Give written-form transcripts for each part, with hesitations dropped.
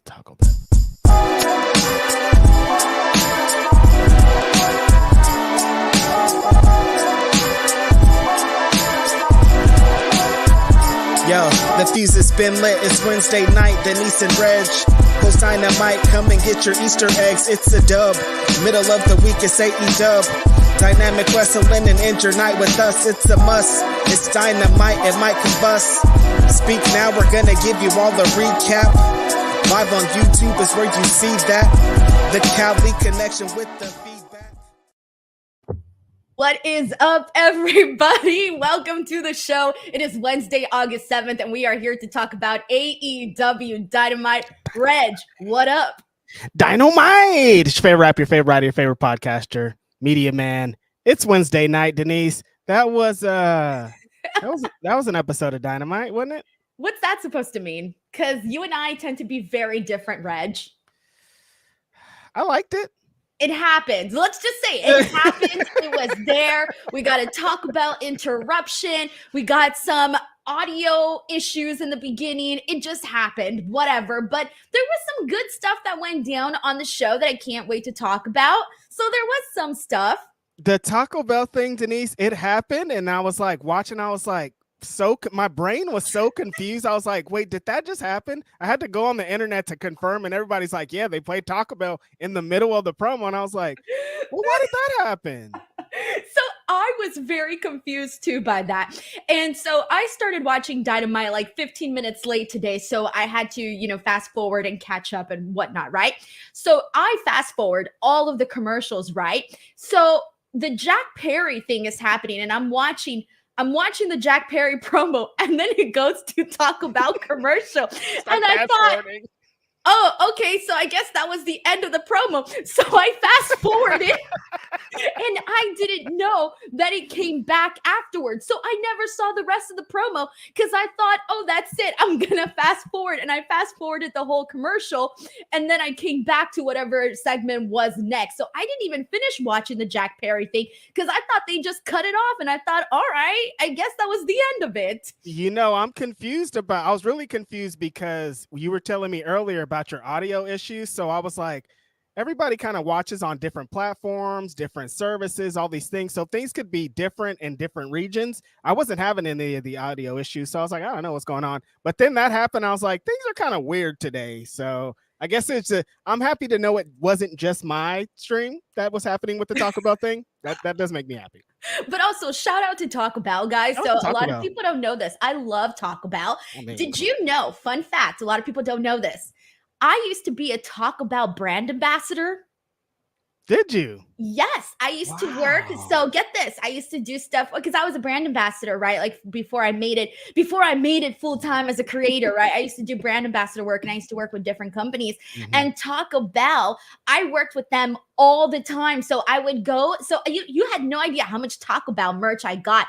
about Taco Bell. Yo, the fuse has been lit. It's Wednesday night. Denise and Reg host Dynamite. Come and get your Easter eggs. It's a dub. Middle of the week, it's AEW Dynamic Wrestling and end your night with us. It's a must. It's Dynamite. It might combust. Speak now. We're gonna give you all the recap. Live on YouTube is where you see that. The Cali connection with the feedback. What is up, everybody? Welcome to the show. It is Wednesday, August 7th, and we are here to talk about AEW Dynamite. Reg, what up? Dynamite! It's your favorite rapper, your favorite writer, your favorite podcaster, media man. It's Wednesday night, Denise. That was an episode of Dynamite, wasn't it? What's that supposed to mean? Because you and I tend to be very different, Reg. I liked it. It happened. Let's just say it happened. It was there. We got to talk about interruption. We got some audio issues in the beginning. It just happened, whatever. But there was some good stuff that went down on the show that I can't wait to talk about. So there was some stuff. The Taco Bell thing, Denise, it happened. And I was like, watching, I was like, my brain was so confused. I was like, wait, did that just happen? I had to go on the internet to confirm, and everybody's like, yeah, they played Taco Bell in the middle of the promo. And I was like, well, why did that happen? So I was very confused too by that. And so I started watching Dynamite like 15 minutes late today. So I had to, fast forward and catch up and whatnot, right? So I fast forward all of the commercials, right? So the Jack Perry thing is happening, and I'm watching the Jack Perry promo, and then it goes to talk about commercial. And I thought, oh, okay, so I guess that was the end of the promo. So I fast forwarded, and I didn't know that it came back afterwards. So I never saw the rest of the promo because I thought, oh, that's it. I'm going to fast forward. And I fast forwarded the whole commercial, and then I came back to whatever segment was next. So I didn't even finish watching the Jack Perry thing because I thought they just cut it off. And I thought, all right, I guess that was the end of it. I'm confused I was really confused because you were telling me earlier about your audio issues. So I was like, everybody kind of watches on different platforms, different services, all these things. So things could be different in different regions. I wasn't having any of the audio issues. So I was like, I don't know what's going on. But then that happened. I was like, things are kind of weird today. So I guess I'm happy to know it wasn't just my stream that was happening with the Taco Bell thing. That does make me happy. But also, shout out to Taco Bell, guys. So a lot of people don't know this. I love Taco Bell. Did you know, fun fact, a lot of people don't know this. I used to be a Taco Bell brand ambassador. Did you? Yes, I used to work. So get this. I used to do stuff because I was a brand ambassador, right? Like before I made it full time as a creator, right? I used to do brand ambassador work, and I used to work with different companies. Mm-hmm. And Taco Bell, I worked with them all the time. So I would go. So you had no idea how much Taco Bell merch I got.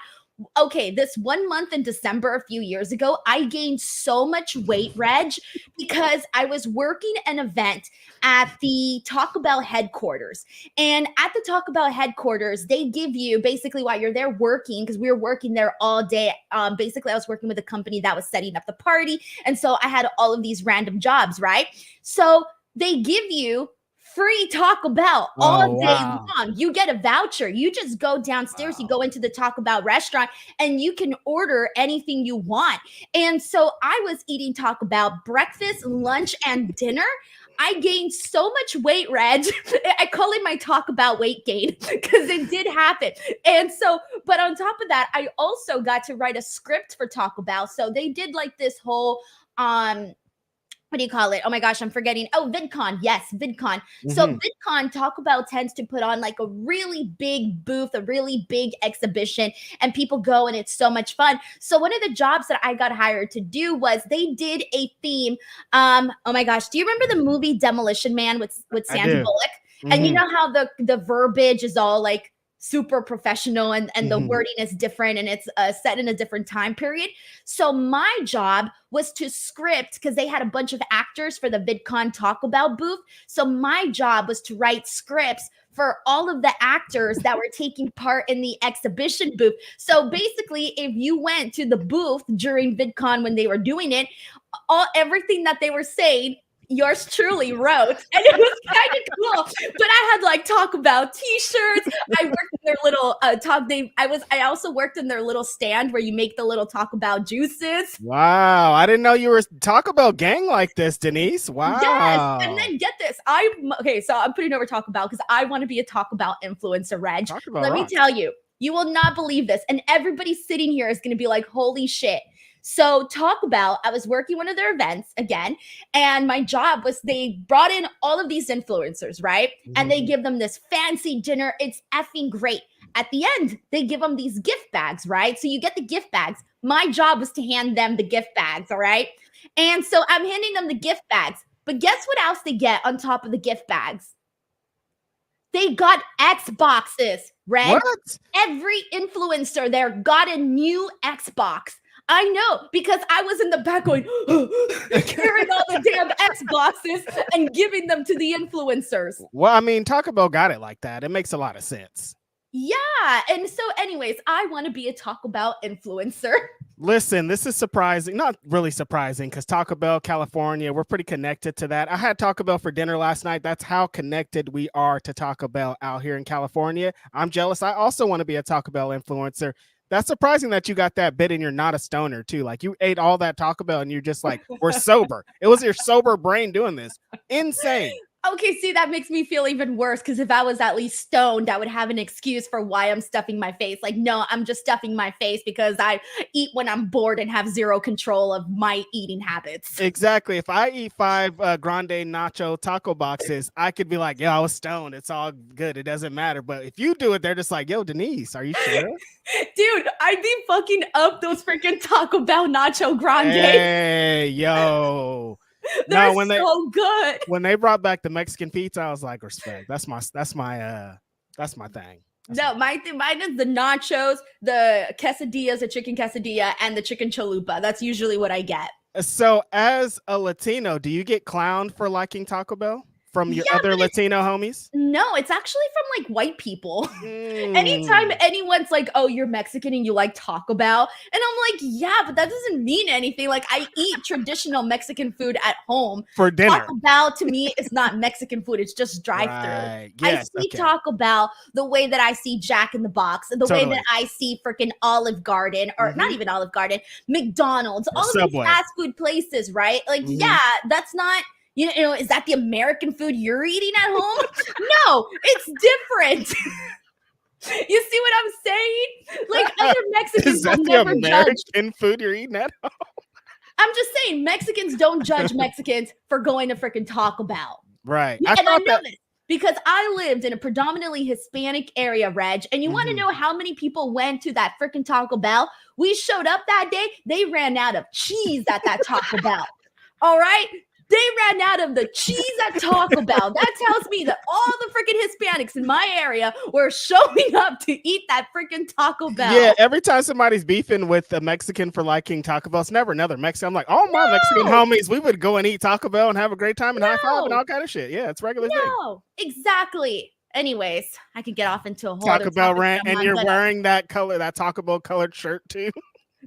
Okay, this 1 month in December a few years ago, I gained so much weight, Reg, because I was working an event at the Taco Bell headquarters. And at the Taco Bell headquarters, they give you basically while you're there working, because we were working there all day. Basically, I was working with a company that was setting up the party. And so I had all of these random jobs, right? So they give you free Taco Bell all day long. You get a voucher. You just go downstairs, you go into the Taco Bell restaurant, and you can order anything you want. And so I was eating Taco Bell breakfast, lunch, and dinner. I gained so much weight, Reg. I call it my Taco Bell weight gain because it did happen. And so, but on top of that, I also got to write a script for Taco Bell. So they did like this whole, what do you call it? Oh my gosh, I'm forgetting. Oh, VidCon. Yes, VidCon. Mm-hmm. So VidCon, Taco Bell tends to put on like a really big booth, a really big exhibition, and people go and it's so much fun. So one of the jobs that I got hired to do was they did a theme. Oh my gosh, do you remember the movie Demolition Man with Sandra Bullock? Mm-hmm. And you know how the verbiage is all like super professional and the wording is different and it's set in a different time period. So my job was to script because they had a bunch of actors for the VidCon Taco Bell booth. So my job was to write scripts for all of the actors that were taking part in the exhibition booth. So basically, if you went to the booth during VidCon when they were doing it, everything that they were saying, yours truly wrote, and it was kind of cool. But I had like Talk About t-shirts. I worked in their little I also worked in their little stand where you make the little Talk About juices. Wow, I didn't know you were Taco Bell gang like this, Denise. Wow. Yes, and then get this. So I'm putting over Talk About because I want to be a Talk About influencer, Reg. Let me tell you, you will not believe this, and everybody sitting here is going to be like, "Holy shit!" So Talk About, I was working one of their events again, and my job was they brought in all of these influencers, right? Mm-hmm. And they give them this fancy dinner. It's effing great. At the end, they give them these gift bags, right? So you get the gift bags. My job was to hand them the gift bags, all right? And so I'm handing them the gift bags. But guess what else they get on top of the gift bags? They got Xboxes, Red. What? Every influencer there got a new Xbox. I know, because I was in the back going, carrying all the damn Xboxes and giving them to the influencers. Well, I mean, Taco Bell got it like that. It makes a lot of sense. Yeah. And so anyways, I want to be a Taco Bell influencer. Listen, this is surprising. Not really surprising because Taco Bell, California, we're pretty connected to that. I had Taco Bell for dinner last night. That's how connected we are to Taco Bell out here in California. I'm jealous. I also want to be a Taco Bell influencer. That's surprising that you got that bit and you're not a stoner too. Like you ate all that Taco Bell and you're just like, we're sober. It was your sober brain doing this. Insane. Okay, see, that makes me feel even worse because if I was at least stoned, I would have an excuse for why I'm stuffing my face. Like, no, I'm just stuffing my face because I eat when I'm bored and have zero control of my eating habits. Exactly. If I eat 5 grande nacho taco boxes, I could be like, yeah, I was stoned. It's all good. It doesn't matter. But if you do it, they're just like, yo, Denise, are you sure? Dude, I'd be fucking up those freaking Taco Bell nacho grande. Hey, yo. They're so good. When they brought back the Mexican pizza, I was like, respect. That's my thing. Mine is the nachos, the quesadillas, the chicken quesadilla, and the chicken chalupa. That's usually what I get. So as a Latino, do you get clowned for liking Taco Bell from your other Latino homies? No, it's actually from like white people. Anytime anyone's like, oh, you're Mexican and you like Taco Bell. And I'm like, yeah, but that doesn't mean anything. Like I eat traditional Mexican food at home. For dinner. Taco Bell to me is not Mexican food. It's just drive-through. Right. Yes, I see Taco Bell the way that I see Jack in the Box, the way that I see freaking Olive Garden, or not even Olive Garden, McDonald's, all of these fast food places, right? Like, yeah, that's not... You know, is that the American food you're eating at home? No, it's different. You see what I'm saying? Like other Mexicans will never judge American food you're eating at home. I'm just saying Mexicans don't judge Mexicans for going to freaking Taco Bell. Right. And I know this because I lived in a predominantly Hispanic area, Reg. And you want to know how many people went to that freaking Taco Bell? We showed up that day. They ran out of cheese at that Taco Bell. All right. They ran out of the cheese at Taco Bell. That tells me that all the freaking Hispanics in my area were showing up to eat that freaking Taco Bell. Yeah, every time somebody's beefing with a Mexican for liking Taco Bell, it's never another Mexican. I'm like, all my Mexican homies, we would go and eat Taco Bell and have a great time and high five and all kind of shit. Yeah, it's regular thing. Exactly. Anyways, I could get off into a whole Taco Bell rant, and you're wearing that Taco Bell colored shirt too.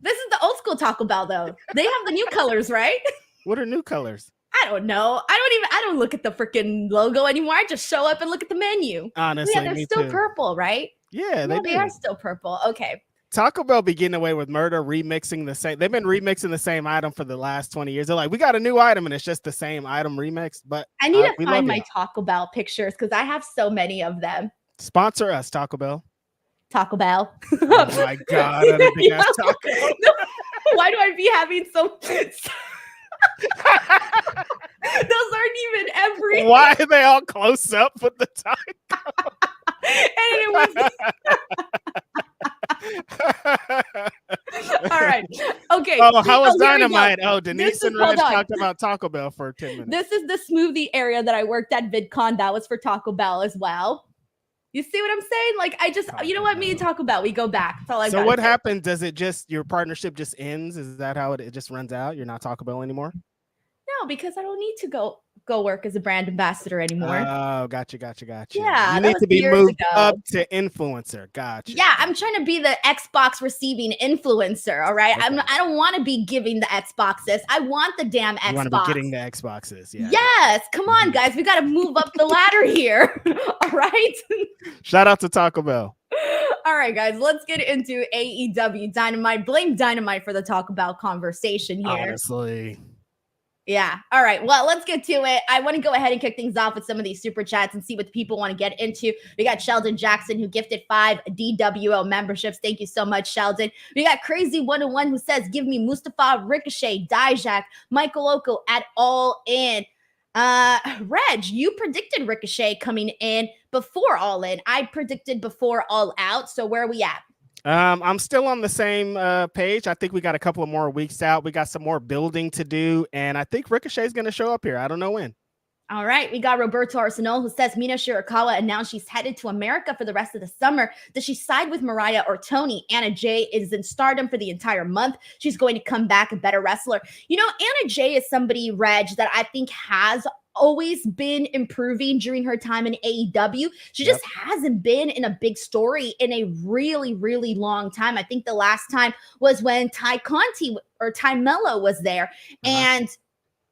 This is the old school Taco Bell though. They have the new colors, right? What are new colors? I don't know. I don't look at the freaking logo anymore. I just show up and look at the menu. Honestly, yeah, they're still purple, right? Yeah, they are still purple. Okay. Taco Bell be getting away with murder, remixing the same. They've been remixing the same item for the last 20 years. They're like, we got a new item, and it's just the same item remixed. But I need to find my Taco Bell pictures because I have so many of them. Sponsor us, Taco Bell. Taco Bell. Oh my God! I don't think that's Taco Bell. Why do I be having so? Those aren't even every. Why are they all close up with the taco? All right. Okay. Oh, how was Dynamite? Oh, Denise and Reg talked about Taco Bell for 10 minutes. This is the smoothie area that I worked at VidCon. That was for Taco Bell as well. You see what I'm saying? Like, you know what? Me and Taco Bell, we go back. That's all I got. So what happens? Does it just, your partnership just ends? Is that how it just runs out? You're not Taco Bell anymore? No, because I don't need to go go work as a brand ambassador anymore. Oh, gotcha. Yeah, You that need was to be years moved ago. up to influencer. Gotcha. Yeah, I'm trying to be the Xbox receiving influencer. All right, Okay. I don't want to be giving the Xboxes. I want the damn Xbox. You want to be getting the Xboxes. Yeah. Yes, come on, guys. We got to move up the ladder here. All right. Shout out to Taco Bell. All right, guys, let's get into AEW Dynamite. Blame Dynamite for the Taco Bell conversation here. Honestly. Yeah. All right. Well, let's get to it. I want to go ahead and kick things off with some of these super chats and see what the people want to get into. We got Sheldon Jackson, who gifted 5 DWO memberships. Thank you so much, Sheldon. We got Crazy 101, who says, give me Mustafa, Ricochet, Dijak, Michael Oko at All In. Reg, you predicted Ricochet coming in before All In. I predicted before All Out. So where are we at? I'm still on the same page. I think we got a couple of more weeks out. We got some more building to do, and I think Ricochet is going to show up here. I don't know when. All right, we got Roberto Arsenal, who says Mina Shirakawa announced she's headed to America for the rest of the summer. Does she side with Mariah or Tony? Anna Jay is in Stardom for the entire month. She's going to come back a better wrestler. You know, Anna Jay is somebody, Reg, that I think has always been improving during her time in AEW. She just hasn't been in a big story in a really, really long time. I think the last time was when Ty Conti or Ty Mello was there. And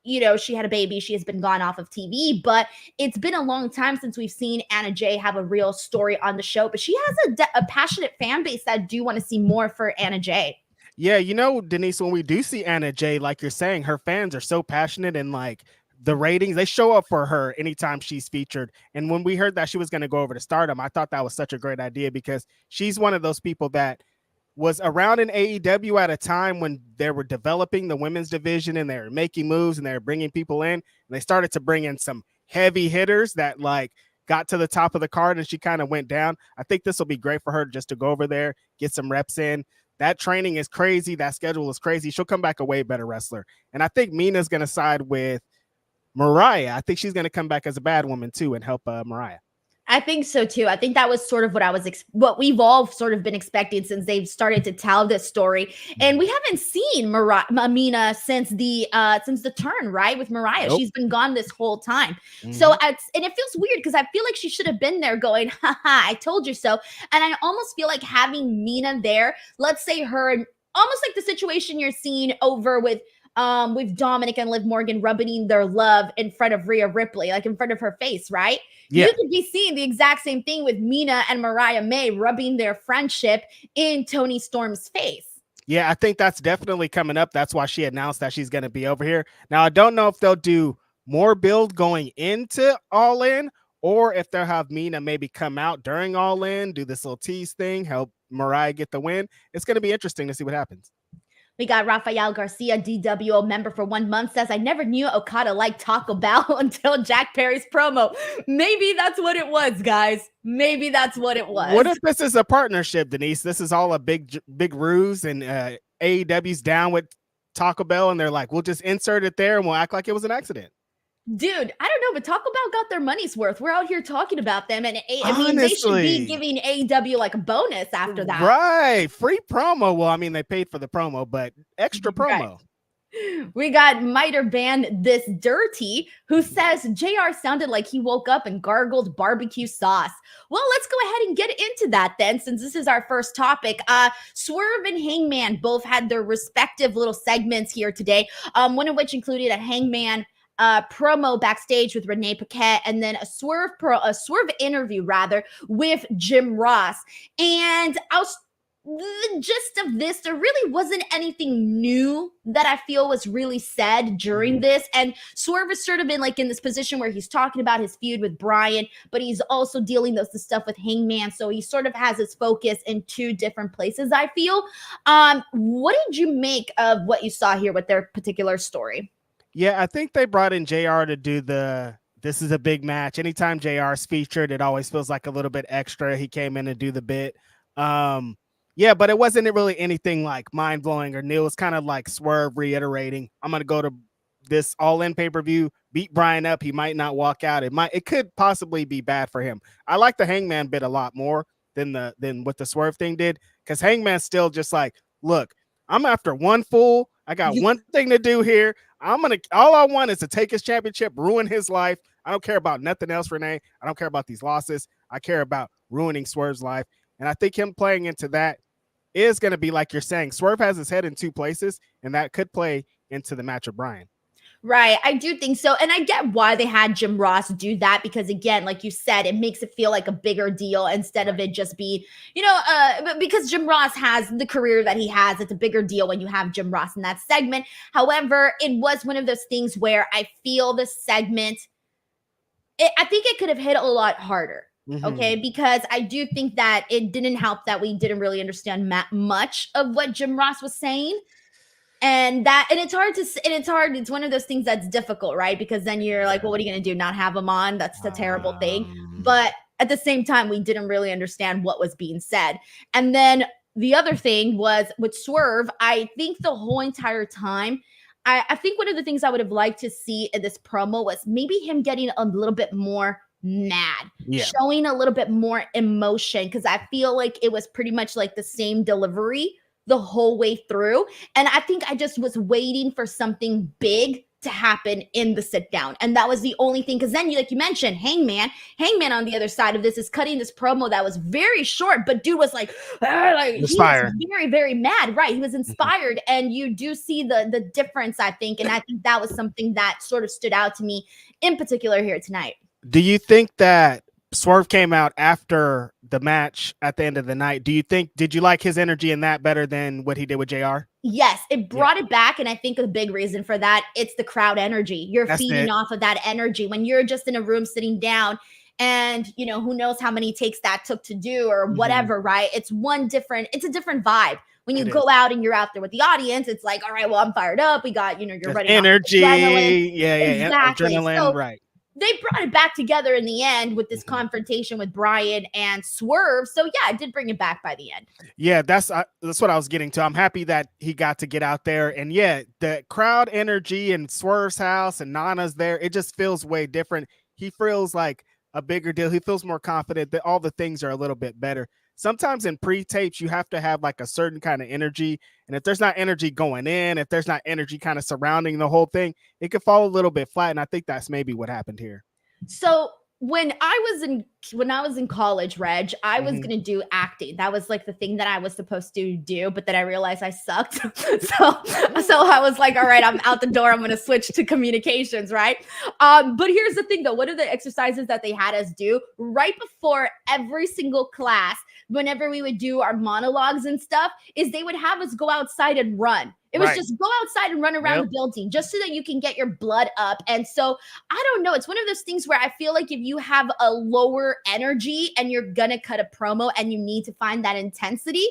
you know, she had a baby. She has been gone off of TV, but it's been a long time since we've seen Anna Jay have a real story on the show. But she has a passionate fan base that do want to see more for Anna Jay. Yeah, you know, Denise, when we do see Anna Jay, like you're saying, her fans are so passionate and like the ratings, they show up for her anytime she's featured. And when we heard that she was going to go over to Stardom, I thought that was such a great idea because she's one of those people that was around in AEW at a time when they were developing the women's division and they were making moves and they were bringing people in. And they started to bring in some heavy hitters that like got to the top of the card and she kind of went down. I think this will be great for her just to go over there, get some reps in. That training is crazy. That schedule is crazy. She'll come back a way better wrestler. And I think Mina's going to side with Mariah. I think she's going to come back as a bad woman too and help Mariah. I think so too. I think that was sort of what we've all sort of been expecting since they've started to tell this story. And we haven't seen Mina since the turn, right? With Mariah. Nope. She's been gone this whole time. So and it feels weird because I feel like she should have been there going, haha, I told you so. And I almost feel like having Mina there, let's say her, almost like the situation you're seeing over with Dominic and Liv Morgan rubbing their love in front of Rhea Ripley, like in front of her face, right? Yeah. You could be seeing the exact same thing with Mina and Mariah May rubbing their friendship in Toni Storm's face. Yeah, I think that's definitely coming up. That's why she announced that she's going to be over here. Now, I don't know if they'll do more build going into All In or if they'll have Mina maybe come out during All In, do this little tease thing, help Mariah get the win. It's going to be interesting to see what happens. We got Rafael Garcia, DWO member for 1 month, says, I never knew Okada liked Taco Bell until Jack Perry's promo. Maybe that's what it was, guys. Maybe that's what it was. What if this is a partnership, Denise? This is all a big ruse and AEW's down with Taco Bell and they're like, we'll just insert it there and we'll act like it was an accident. Dude, I don't know, but Taco Bell got their money's worth. We're out here talking about them, and I mean, they should be giving AEW like a bonus after that. Right, free promo. Well, I mean, they paid for the promo, but extra promo. Right. We got Miter Band This Dirty, who says JR sounded like he woke up and gargled barbecue sauce. Well, let's go ahead and get into that then, since this is our first topic. Swerve and Hangman both had their respective little segments here today, one of which included a Hangman promo backstage with Renee Paquette, and then a Swerve interview with Jim Ross. And the gist of this, there really wasn't anything new that I feel was really said during this. And Swerve has sort of been like in this position where he's talking about his feud with Bryan, but he's also dealing with the stuff with Hangman. So he sort of has his focus in 2 different places, I feel. What did you make of what you saw here with their particular story? Yeah, I think they brought in JR to do this is a big match. Anytime JR's featured, it always feels like a little bit extra. He came in to do the bit. Yeah, but it wasn't really anything like mind-blowing or new. It's kind of like Swerve reiterating, I'm going to go to this All-In pay-per-view, beat Bryan up. He might not walk out. It could possibly be bad for him. I like the Hangman bit a lot more than what the Swerve thing did, because Hangman's still just like, look, I'm after one fool. I got one thing to do here. All I want is to take his championship, ruin his life. I don't care about nothing else, Renee. I don't care about these losses. I care about ruining Swerve's life. And I think him playing into that is going to be like you're saying. Swerve has his head in two places, and that could play into the match of Bryan. Right. I do think so. And I get why they had Jim Ross do that, because again, like you said, it makes it feel like a bigger deal instead of it just be, because Jim Ross has the career that he has. It's a bigger deal when you have Jim Ross in that segment. However, it was one of those things where I feel the segment, I think it could have hit a lot harder. Mm-hmm. Okay, because I do think that it didn't help that we didn't really understand much of what Jim Ross was saying. And it's one of those things that's difficult, right? Because then you're like, well, what are you going to do? Not have him on? That's the terrible thing. But at the same time, we didn't really understand what was being said. And then the other thing was with Swerve, I think the whole entire time, I think one of the things I would have liked to see in this promo was maybe him getting a little bit more mad, showing a little bit more emotion, because I feel like it was pretty much like the same delivery the whole way through. And I think I just was waiting for something big to happen in the sit down. And that was the only thing. Because then, like you mentioned, Hangman on the other side of this is cutting this promo that was very short, but dude was like he was very, very mad. Right. He was inspired. And you do see the difference, I think. And I think that was something that sort of stood out to me in particular here tonight. Do you think that Swerve came out after the match at the end of the night? Did you like his energy in that better than what he did with JR? Yes, it brought it back. And I think a big reason for that, it's the crowd energy. You're feeding off of that energy when you're just in a room sitting down and, who knows how many takes that took to do or whatever, right? It's a different vibe. When you go out and you're out there with the audience, it's like, all right, well, I'm fired up. We got, you're running energy. Adrenaline. Yeah. Exactly. Adrenaline, so, right. They brought it back together in the end with this confrontation with Bryan and Swerve. So yeah, it did bring it back by the end. Yeah, that's what I was getting to. I'm happy that he got to get out there, and the crowd energy in Swerve's house and Nana's there. It just feels way different. He feels like a bigger deal. He feels more confident that all the things are a little bit better. Sometimes in pre-tapes, you have to have like a certain kind of energy. And if there's not energy going in, if there's not energy kind of surrounding the whole thing, it could fall a little bit flat. And I think that's maybe what happened here. So when I was in college, Reg, I was going to do acting. That was like the thing that I was supposed to do, but then I realized I sucked. so I was like, all right, I'm out the door. I'm going to switch to communications. Right. But here's the thing though. One of the exercises that they had us do right before every single class, whenever we would do our monologues and stuff, is they would have us go outside and run. It was just go outside and run around the building just so that you can get your blood up. And so I don't know. It's one of those things where I feel like if you have a lower energy and you're going to cut a promo and you need to find that intensity,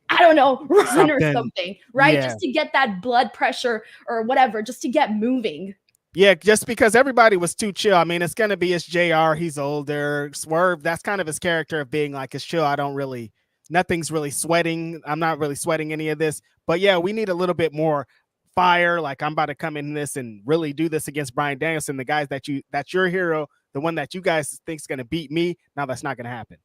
I don't know, run or something, right? Yeah. Just to get that blood pressure or whatever, just to get moving. Yeah, just because everybody was too chill. I mean, it's going to be his JR. He's older. Swerve, that's kind of his character of being like, it's chill. Nothing's really sweating. I'm not really sweating any of this. But yeah, we need a little bit more fire. Like, I'm about to come in this and really do this against Bryan Danielson, the guys that's your hero, the one that you guys think's going to beat me. Now that's not going to happen.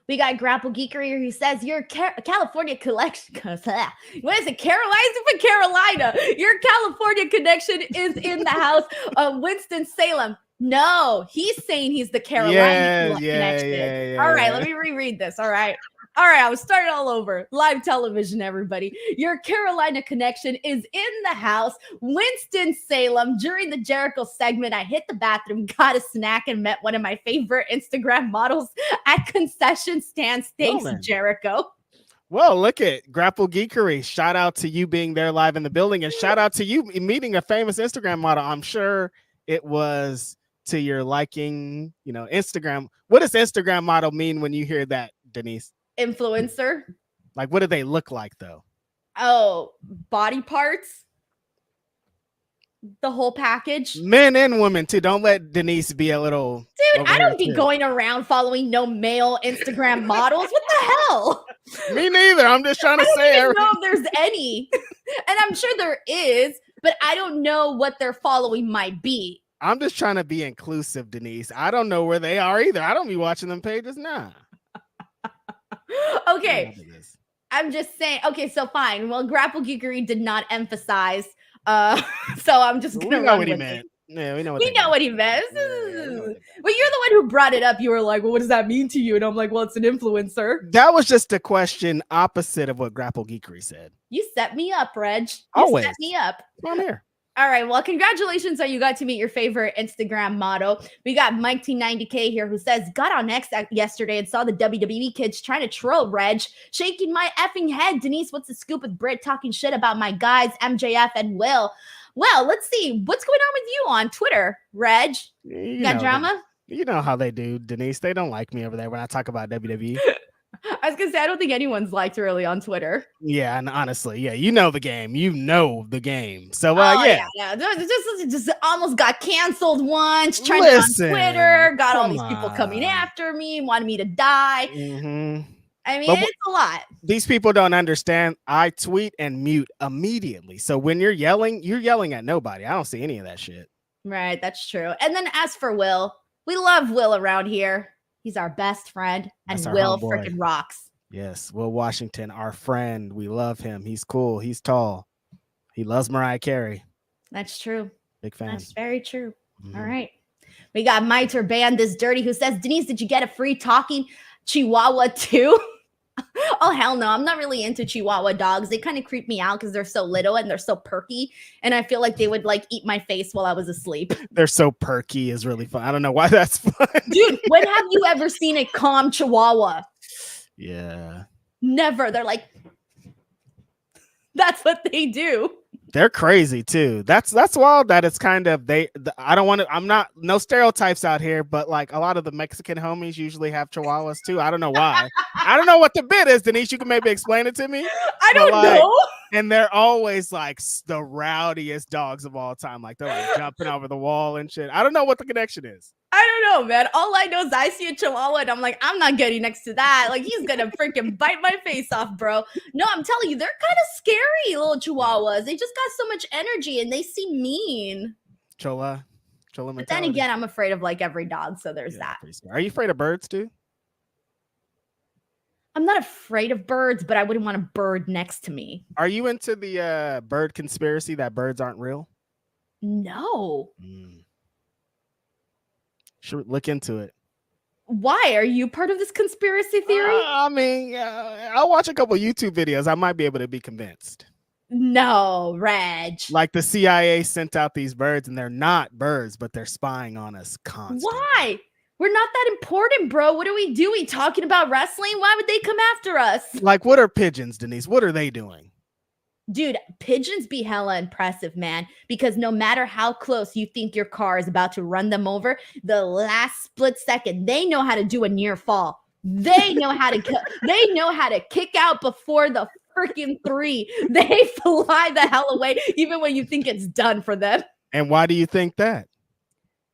We got Grapple Geekery who says your California collection. What is it? Carolina. Your California connection is in the house of Winston-Salem. No, he's saying he's the Carolina connection. Yeah, all right, let me reread this. All right, I was starting all over. Live television, everybody. Your Carolina connection is in the house. Winston-Salem. During the Jericho segment, I hit the bathroom, got a snack, and met one of my favorite Instagram models at concession stands. Thanks, Jericho. Well, look at Grapple Geekery. Shout out to you being there live in the building, and shout out to you meeting a famous Instagram model. I'm sure it was to your liking, Instagram. What does Instagram model mean when you hear that, Denise? Influencer. Like, what do they look like though? Oh, body parts. The whole package. Men and women too. Don't let Denise be a little. Dude, I don't be going around following no male Instagram models. What the hell? Me neither. I'm just trying to say. I don't know if there's any. And I'm sure there is, but I don't know what their following might be. I'm just trying to be inclusive, Denise. I don't know where they are either. I don't be watching them pages now. Okay. I'm just saying. Okay, so fine. Well, Grapple Geekery did not emphasize. So I'm just gonna We know run what he with meant. it. Yeah, we know what We know what he meant. Yeah, we know what they meant. But you're the one who brought it up. You were like, well, what does that mean to you? And I'm like, well, it's an influencer. That was just a question opposite of what Grapple Geekery said. You set me up, Reg. You Always. set me up. I'm here. All right. Well, congratulations that you got to meet your favorite Instagram model. We got Mike T90K here who says, got on X yesterday and saw the WWE kids trying to troll Reg, shaking my effing head. Denise, what's the scoop with Britt talking shit about my guys, MJF and Will? Well, let's see. What's going on with you on Twitter, Reg? You got drama? You know how they do, Denise. They don't like me over there when I talk about WWE. I was going to say, I don't think anyone's liked really on Twitter. Yeah, and honestly, yeah, you know the game. You know the game. So, yeah. Just almost got canceled once, trying to on Twitter, got all these people coming after me, wanted me to die. Mm-hmm. I mean, it's a lot. These people don't understand. I tweet and mute immediately. So when you're yelling at nobody. I don't see any of that shit. Right, that's true. And then as for Will, we love Will around here. He's our best friend, and Will freaking rocks. Yes, Will Washington, our friend. We love him. He's cool. He's tall. He loves Mariah Carey. That's true. Big fan. That's very true. Mm-hmm. All right. We got Miter Band This Dirty who says, Denise, did you get a free talking Chihuahua too? Oh, hell no. I'm not really into Chihuahua dogs. They kind of creep me out because they're so little and they're so perky. And I feel like they would like eat my face while I was asleep. They're so perky is really fun. I don't know why that's fun. Dude, when have you ever seen a calm Chihuahua? Yeah. Never. They're like, that's what they do. They're crazy too. That's wild that it's kind of I don't want to, I'm not, no stereotypes out here, but like a lot of the Mexican homies usually have Chihuahuas too. I don't know why. I don't know what the bit is, Denise. You can maybe explain it to me. I don't know. And they're always like the rowdiest dogs of all time. Like they're like jumping over the wall and shit. I don't know what the connection is. I don't know, man. All I know is I see a Chihuahua and I'm like, I'm not getting next to that. Like he's gonna freaking bite my face off, bro. No, I'm telling you, they're kind of scary, little Chihuahuas. They just got so much energy and they seem mean. Chola mentality. But then again, I'm afraid of like every dog, so there's that. Are you afraid of birds too? I'm not afraid of birds, but I wouldn't want a bird next to me. Are you into the bird conspiracy that birds aren't real? No. Should look into it. Why? Are you part of this conspiracy theory? I mean, I'll watch a couple YouTube videos. I might be able to be convinced. No, Reg. Like the CIA sent out these birds and they're not birds, but they're spying on us constantly. Why? We're not that important, bro. What are we doing? Talking about wrestling? Why would they come after us? Like, what are pigeons, Denise? What are they doing? Dude, pigeons be hella impressive, man, because no matter how close you think your car is about to run them over, the last split second, they know how to do a near fall. They know how to kick out before the freaking 3. They fly the hell away, even when you think it's done for them. And why do you think that?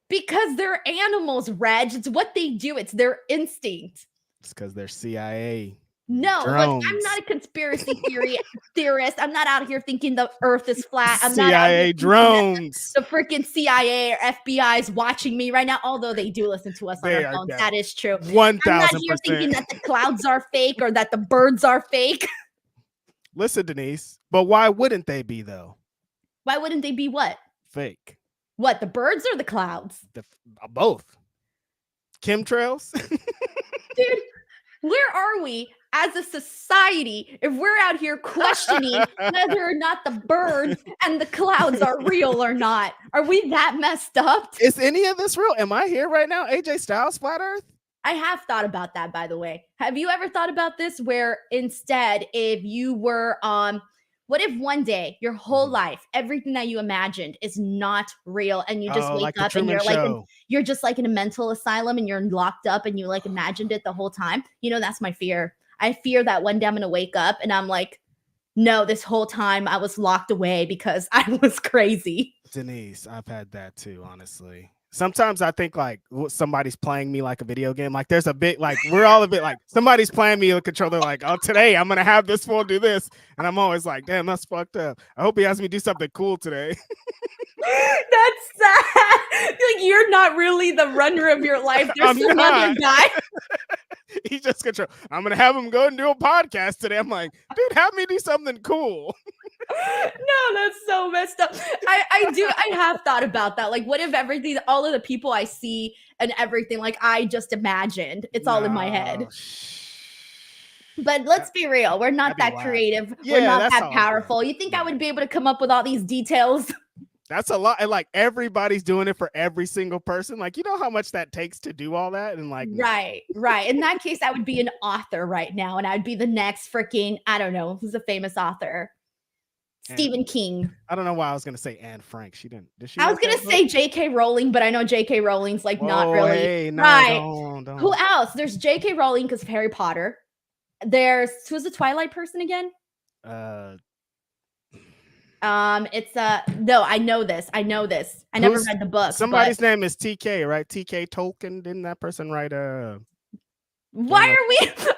Because they're animals, Reg. It's what they do. It's their instinct. It's because they're CIA. No, look, I'm not a conspiracy theorist. I'm not out here thinking the earth is flat. I'm CIA not out here drones. The freaking CIA or FBI is watching me right now, although they do listen to us on our phones. That is true. 1,000%. I'm not here thinking that the clouds are fake or that the birds are fake. Listen, Denise, but why wouldn't they be, though? Why wouldn't they be what? Fake. What, the birds or the clouds? Both. Chemtrails? Dude, where are we as a society if we're out here questioning whether or not the birds and the clouds are real or not? Are we that messed up? Is any of this real? Am I here right now? AJ Styles, Flat Earth? I have thought about that, by the way. Have you ever thought about this where instead, if you were what if one day your whole life, everything that you imagined is not real and you just wake up and you're just like in a mental asylum and you're locked up and you like imagined it the whole time? You know, that's my fear. I fear that one day I'm going to wake up and I'm like, no, this whole time I was locked away because I was crazy. Denise, I've had that too, honestly. Sometimes I think like somebody's playing me like a video game. Like there's a bit like we're all a bit like somebody's playing me a controller like, oh, today I'm going to have this fool do this. And I'm always like, damn, that's fucked up. I hope he has me do something cool today. That's sad. Like you're not really the runner of your life. There's some other guy. He's just control. I'm gonna have him go and do a podcast today. I'm like, dude, have me do something cool. No, that's so messed up. I have thought about that. Like, what if everything, all of the people I see and everything, like I just imagined, it's all in my head. But let's be real, we're not that creative. We're not that powerful. You think I would be able to come up with all these details? That's a lot. And like everybody's doing it for every single person. Like, you know how much that takes to do all that? And like, right. In that case, I would be an author right now, and I'd be the next freaking, I don't know, who's a famous author? Stephen King. I don't know why I was gonna say Anne Frank. She didn't. Did she? I was gonna say J.K. Rowling, but I know J.K. Rowling's like not really. Hey, no, right. Don't. Who else? There's J.K. Rowling because of Harry Potter. There's who's the Twilight person again? It's no, I know this. I never read the book. Somebody's name is TK, right? TK Tolkien. Didn't that person write Why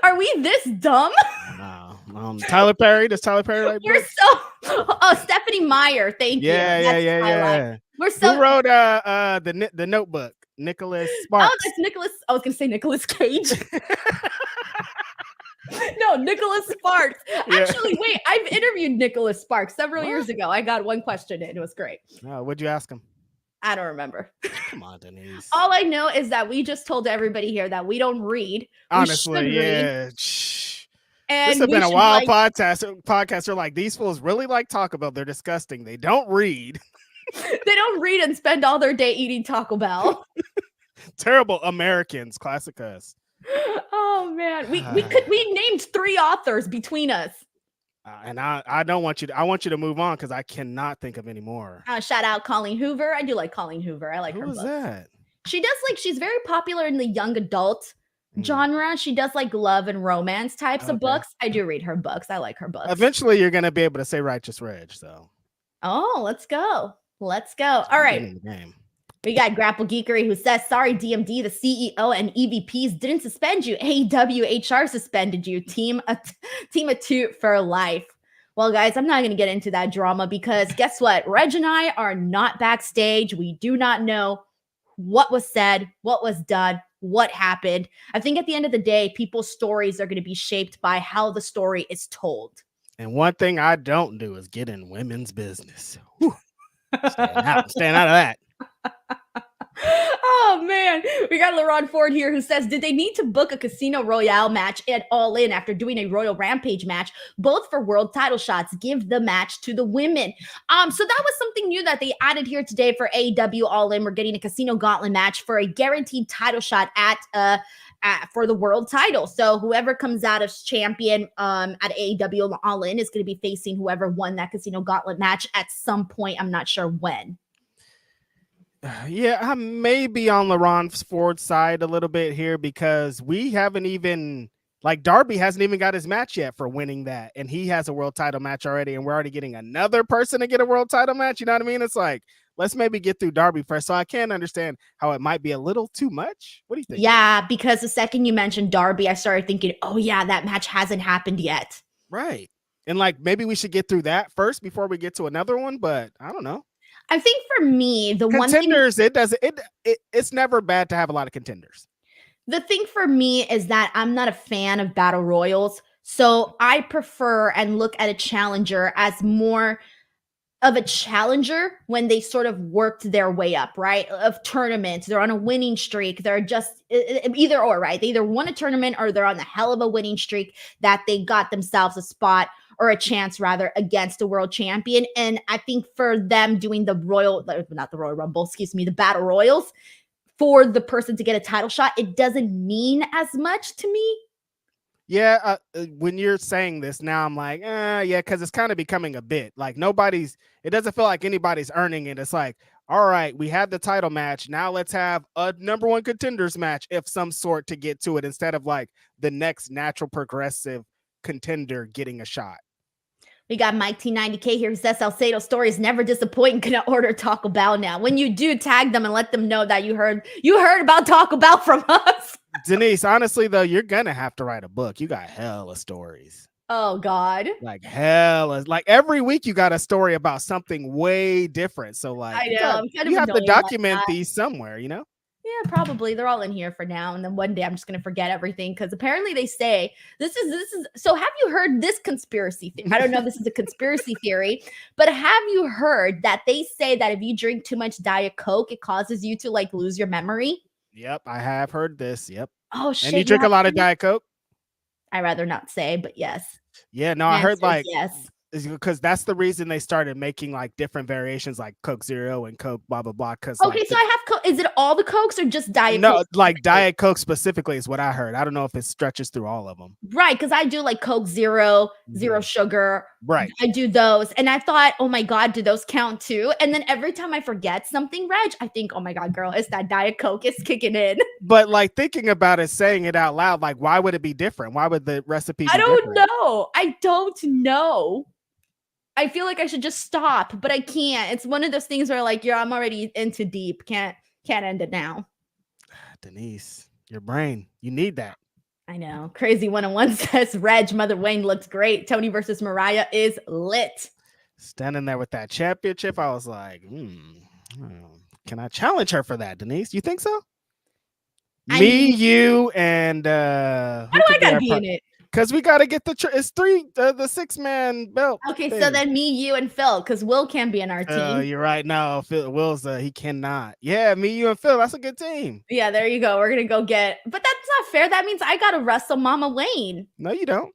are we this dumb? No. Tyler Perry. Does Tyler Perry write books? Stephanie Meyer. Thank you. Yeah. We're so. Who wrote the Notebook? Nicholas Sparks. Oh, that's Nicholas. I was gonna say Nicholas Cage. No, Nicholas Sparks. Actually, wait, I've interviewed Nicholas Sparks several years ago. I got one question in. It was great. What'd you ask him? I don't remember. Come on, Denise. All I know is that we just told everybody here that we don't read. Honestly, yeah. And this has been a wild podcast. They're like, these fools really like Taco Bell. They're disgusting. They don't read. They don't read and spend all their day eating Taco Bell. Terrible Americans. Classic us. Oh man, we named 3 authors between us. And I don't want you to. I want you to move on because I cannot think of any more. Shout out Colleen Hoover. I do like Colleen Hoover. I like her books. Who is that? She does she's very popular in the young adult genre. She does like love and romance types of books. I do read her books. I like her books. Eventually, you're gonna be able to say Righteous Reg. So. Oh, let's go. All right. We got Grapple Geekery who says, sorry, DMD, the CEO and EVPs didn't suspend you. AEW HR suspended you. Team of 2 for life. Well, guys, I'm not going to get into that drama because guess what? Reg and I are not backstage. We do not know what was said, what was done, what happened. I think at the end of the day, people's stories are going to be shaped by how the story is told. And one thing I don't do is get in women's business. Staying out of that. Oh man, we got LaRon Ford here who says, did they need to book a Casino Royale match at All In after doing a Royal Rampage match, both for world title shots? Give the match to the women. So that was something new that they added here today for AEW All In. We're getting a Casino Gauntlet match for a guaranteed title shot for the world title. So whoever comes out as champion at AEW All In is going to be facing whoever won that Casino Gauntlet match at some point. I'm not sure when. Yeah, I may be on LaRon Ford's side a little bit here because we haven't even, like, Darby hasn't even got his match yet for winning that. And he has a world title match already. And we're already getting another person to get a world title match. You know what I mean? It's like, let's maybe get through Darby first. So I can't understand how it might be a little too much. What do you think? Yeah, because the second you mentioned Darby, I started thinking, oh yeah, that match hasn't happened yet. Right. And like, maybe we should get through that first before we get to another one. But I don't know. I think for me, the contenders, one thing, it's never bad to have a lot of contenders. The thing for me is that I'm not a fan of battle royals. So I prefer and look at a challenger as more of a challenger when they sort of worked their way up, right? Of tournaments, they're on a winning streak. They're just either or, right? They either won a tournament or they're on the hell of a winning streak that they got themselves a spot or a chance rather against a world champion. And I think for them doing the the battle royals for the person to get a title shot, it doesn't mean as much to me. Yeah. When you're saying this now, I'm like, yeah, because it's kind of becoming a bit like it doesn't feel like anybody's earning it. It's like, all right, we had the title match. Now let's have a number 1 contenders match of some sort to get to it instead of like the next natural progressive contender getting a shot. We got Mike T90K here who says Salcedo stories never disappoint. Gonna order Taco Bell now. When you do, tag them and let them know that you heard about Taco Bell from us. Denise, honestly though, you're gonna have to write a book. You got hella stories. Oh God. Like hella, like every week you got a story about something way different. So like I know, you have to document these somewhere, you know? Yeah, Yeah, probably. They're all in here for now. And then one day I'm just going to forget everything because apparently they say this is. So have you heard this conspiracy theory? I don't know if this is a conspiracy theory, but have you heard that they say that if you drink too much Diet Coke, it causes you to like lose your memory? Yep, I have heard this. Yep. Oh, shit. And you drink a lot of Diet Coke? I'd rather not say, but yes. Yeah, no, I heard like yes. Because that's the reason they started making like different variations like Coke Zero and Coke blah blah blah. Because okay, so I have Coke. Is it all the Cokes or just Diet Coke? No, like Diet Coke specifically is what I heard. I don't know if it stretches through all of them. Right, because I do like Coke Zero, zero sugar. Right. I do those. And I thought, oh my God, do those count too? And then every time I forget something, Reg, I think, oh my God, girl, it's that Diet Coke is kicking in. But like thinking about it, saying it out loud, like why would it be different? Why would the recipe be different? I don't know. I feel like I should just stop, but I can't. It's one of those things where like, I'm already into deep. Can't end it now. Denise, your brain, you need that. I know. Crazy 101 says, Reg, Mother Wayne looks great. Tony versus Mariah is lit. Standing there with that championship, I was like, can I challenge her for that, Denise? You think so? You, and how do I gotta be in it? Because we got to get the 6-man belt. Okay, thing. So then me, you, and Phil, because Will can be in our team. You're right. No, Will's he cannot. Yeah, me, you, and Phil. That's a good team. Yeah, there you go. We're gonna go get. But that's not fair. That means I gotta wrestle Mama Wayne. No, you don't.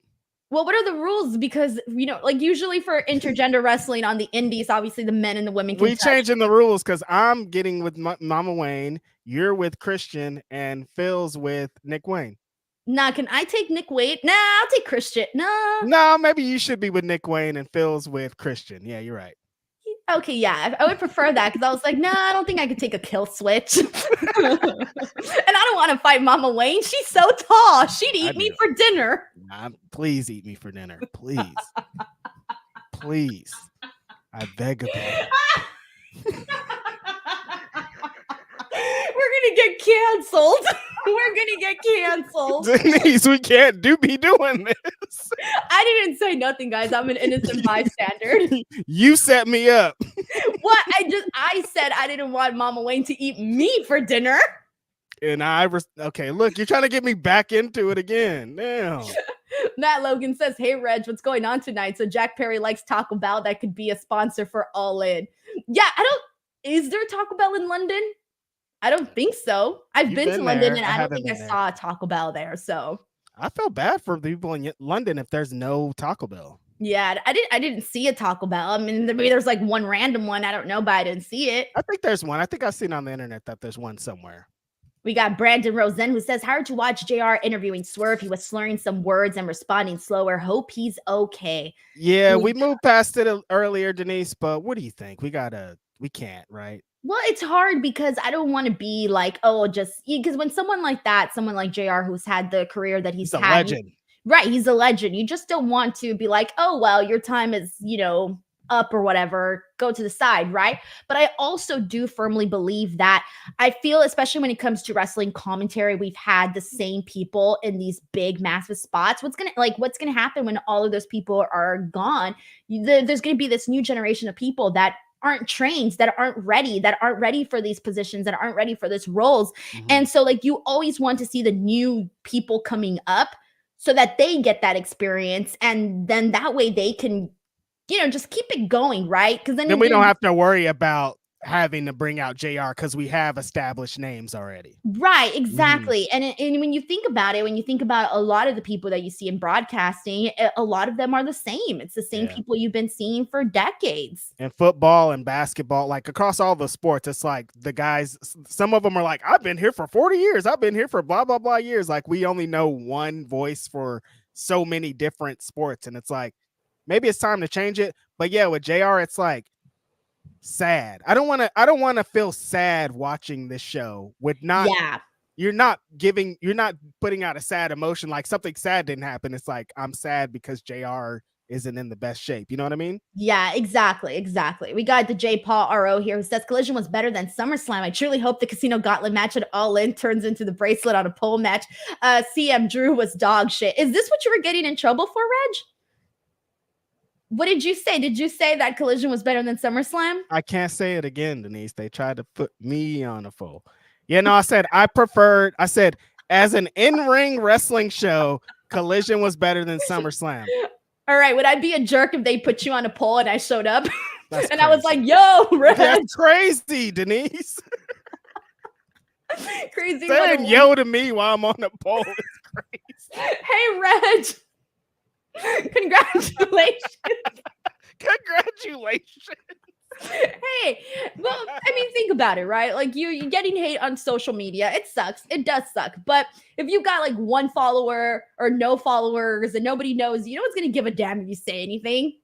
Well, what are the rules? Because like usually for intergender wrestling on the indies, obviously the men and the women can. We changing the rules because I'm getting with Mama Wayne. You're with Christian, and Phil's with Nick Wayne. Nah, can I take Nick Wayne? Nah, I'll take Christian. No, maybe you should be with Nick Wayne and Phil's with Christian. Yeah, you're right. Okay, yeah, I would prefer that because I was like, nah, I don't think I could take a kill switch. And I don't want to fight Mama Wayne. She's so tall. She'd eat me for dinner. Please eat me for dinner. Please. Please. I beg of you. We're gonna get canceled. We're gonna get canceled. Denise, we can't be doing this. I didn't say nothing, guys. I'm an innocent bystander. You set me up. What? I said I didn't want Mama Wayne to eat me for dinner. And okay, look, you're trying to get me back into it again. Now. Matt Logan says, hey, Reg, what's going on tonight? So Jack Perry likes Taco Bell. That could be a sponsor for All In. Yeah, is there Taco Bell in London? I don't think so. I've been to London and I don't think I saw a Taco Bell there. So I felt bad for the people in London if there's no Taco Bell. Yeah, I didn't see a Taco Bell. I mean, maybe there's like one random one. I don't know, but I didn't see it. I think there's one. I think I've seen on the internet that there's one somewhere. We got Brandon Rosen who says, hard to watch JR interviewing Swerve. He was slurring some words and responding slower. Hope he's okay. Yeah, we moved past it earlier, Denise, but what do you think? We can't, right? Well, it's hard because I don't want to be like, because when someone like that, someone like JR who's had the career that he's had. Legend. Right, he's a legend. You just don't want to be like, oh, well, your time is, up or whatever, go to the side, right? But I also do firmly believe that I feel, especially when it comes to wrestling commentary, we've had the same people in these big, massive spots. What's gonna happen when all of those people are gone? There's gonna be this new generation of people that aren't trained, that aren't ready for these positions, that aren't ready for these roles. Mm-hmm. And so you always want to see the new people coming up so that they get that experience. And then that way they can, just keep it going, right? Because then we don't have to worry about having to bring out JR because we have established names already. Right, exactly. Mm. And when you think about it, when you think about a lot of the people that you see in broadcasting, a lot of them are the same. It's the same people you've been seeing for decades. And football and basketball, like across all the sports, it's like the guys, some of them are like, I've been here for 40 years. I've been here for blah, blah, blah years. Like we only know one voice for so many different sports. And it's like, maybe it's time to change it. But yeah, with JR, it's like sad. I don't want to feel sad watching this show you're not putting out a sad emotion. Like something sad didn't happen. It's like, I'm sad because JR isn't in the best shape. You know what I mean? Yeah, exactly. We got the J. Paul RO here who says Collision was better than SummerSlam. I truly hope the Casino Gauntlet match at All In turns into the bracelet on a pole match. CM Drew was dog shit. Is this what you were getting in trouble for, Reg? What did you say? Did you say that Collision was better than SummerSlam? I can't say it again, Denise. They tried to put me on a fool. Yeah, no, I said as an in-ring wrestling show, Collision was better than SummerSlam. All right, would I be a jerk if they put you on a poll and I showed up That's and I was like, crazy. "Yo, Reg, That's crazy, Denise. crazy." Saying yo to me while I'm on the pole is crazy. Hey, Reg, congratulations. Congratulations. Hey, well, I mean, think about it, right? Like you getting hate on social media, it sucks. It does suck. But if you got like one follower or no followers and nobody knows, you know what's gonna give a damn if you say anything?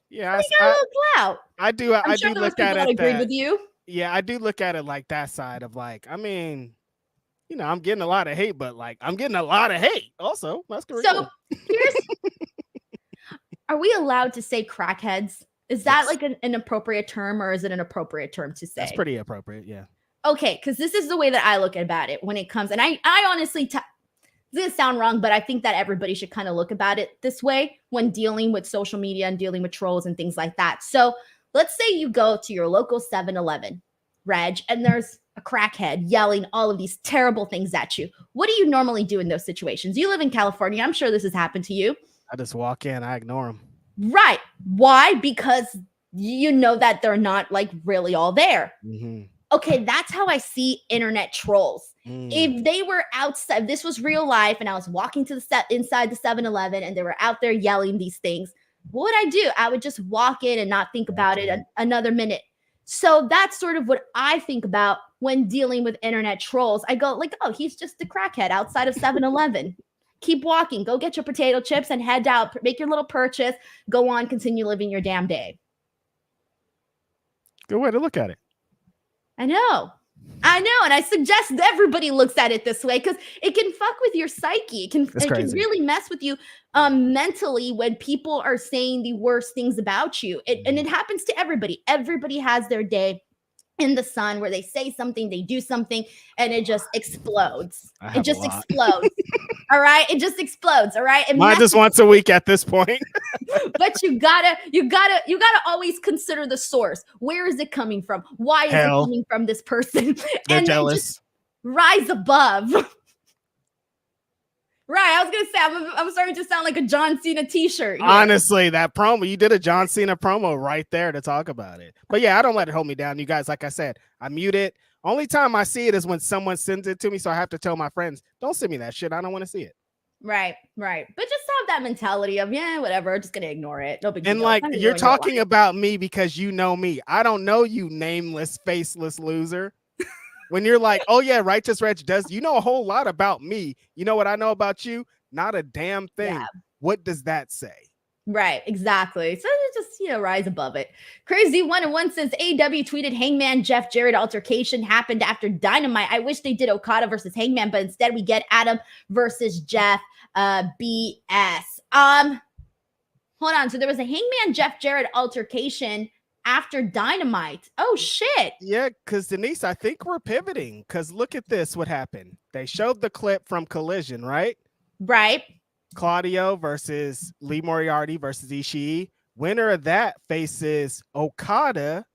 Yeah, You got a little clout. I do. I'm I sure do there was look at people that it. agree with you. Yeah, I do look at it like that side of like, I mean, you know, I'm getting a lot of hate, but like, I'm getting a lot of hate also. That's correct. So are we allowed to say crackheads? Is that like an appropriate term, or is it an appropriate term to say? That's pretty appropriate, yeah. Okay, because this is the way that I look about it when it comes, and I honestly, this is gonna sound wrong, but I think that everybody should kind of look about it this way when dealing with social media and dealing with trolls and things like that. So let's say you go to your local 7-Eleven, Reg, and there's a crackhead yelling all of these terrible things at you. What do you normally do in those situations? You live in California. I'm sure this has happened to you. I just walk in, I ignore them. Right. Why? Because you know that they're not like really all there. Mm-hmm. Okay, that's how I see internet trolls. If they were outside, this was real life, and I was walking to the inside the 7-Eleven and they were out there yelling these things, what would I do? I would just walk in and not think about it another minute. So that's sort of what I think about when dealing with internet trolls. I go like, oh, he's just a crackhead outside of 7-Eleven. Keep walking, go get your potato chips and head out, make your little purchase, go on, continue living your damn day. Good way to look at it. I know. And I suggest everybody looks at it this way because it can fuck with your psyche. It can really mess with you mentally when people are saying the worst things about you. And it happens to everybody. Everybody has their day in the sun where they say something, they do something, and it just explodes. It just explodes. All right. It just explodes. All right. Mine just once a week at this point. But you gotta always consider the source. Where is it coming from? Why is it coming from this person? They're jealous. Just rise above. Right. I was gonna say I'm starting to sound like a John Cena t-shirt. Honestly, that promo, you did a John Cena promo right there to talk about it. But yeah, I don't let it hold me down. You guys, like I said, I mute it. Only time I see it is when someone sends it to me. So I have to tell my friends, don't send me that shit. I don't want to see it. Right. But just have that mentality of, yeah, whatever, just gonna ignore it. No big deal. And like, you're talking about me because you know me. I don't know you, nameless, faceless loser. When you're like, oh yeah, Righteous Reg does, you know a whole lot about me. You know what I know about you? Not a damn thing. Yeah. What does that say? Right, exactly. So just, rise above it. Crazy 101 says AEW tweeted Hangman Jeff Jarrett altercation happened after Dynamite. I wish they did Okada versus Hangman, but instead we get Adam versus Jeff BS. Hold on. So there was a Hangman Jeff Jarrett altercation after Dynamite. Oh shit. Yeah, because Denise, I think we're pivoting. Because look at this, what happened. They showed the clip from Collision, right? Right. Claudio versus Lee Moriarty versus Ishii. Winner of that faces Okada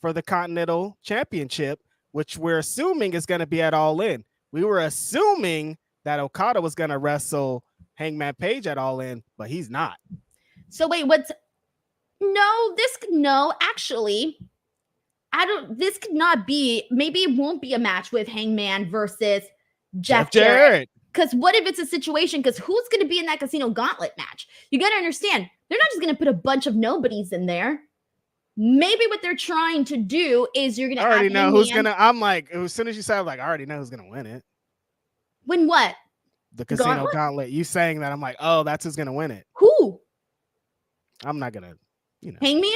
for the Continental Championship, which we're assuming is going to be at All In. We were assuming that Okada was going to wrestle Hangman Page at All In, but he's not. So wait, actually, this could not be, maybe it won't be a match with Hangman versus Jeff Jarrett. Because what if it's a situation, because who's going to be in that Casino Gauntlet match? You got to understand, they're not just going to put a bunch of nobodies in there. Maybe what they're trying to do is you're going to already know who's going to, I'm like, as soon as you said, I'm like, I already know who's going to win it. Win what? The Casino Gauntlet. You saying that, I'm like, oh, that's who's going to win it. Who? I'm not going to, Hangman?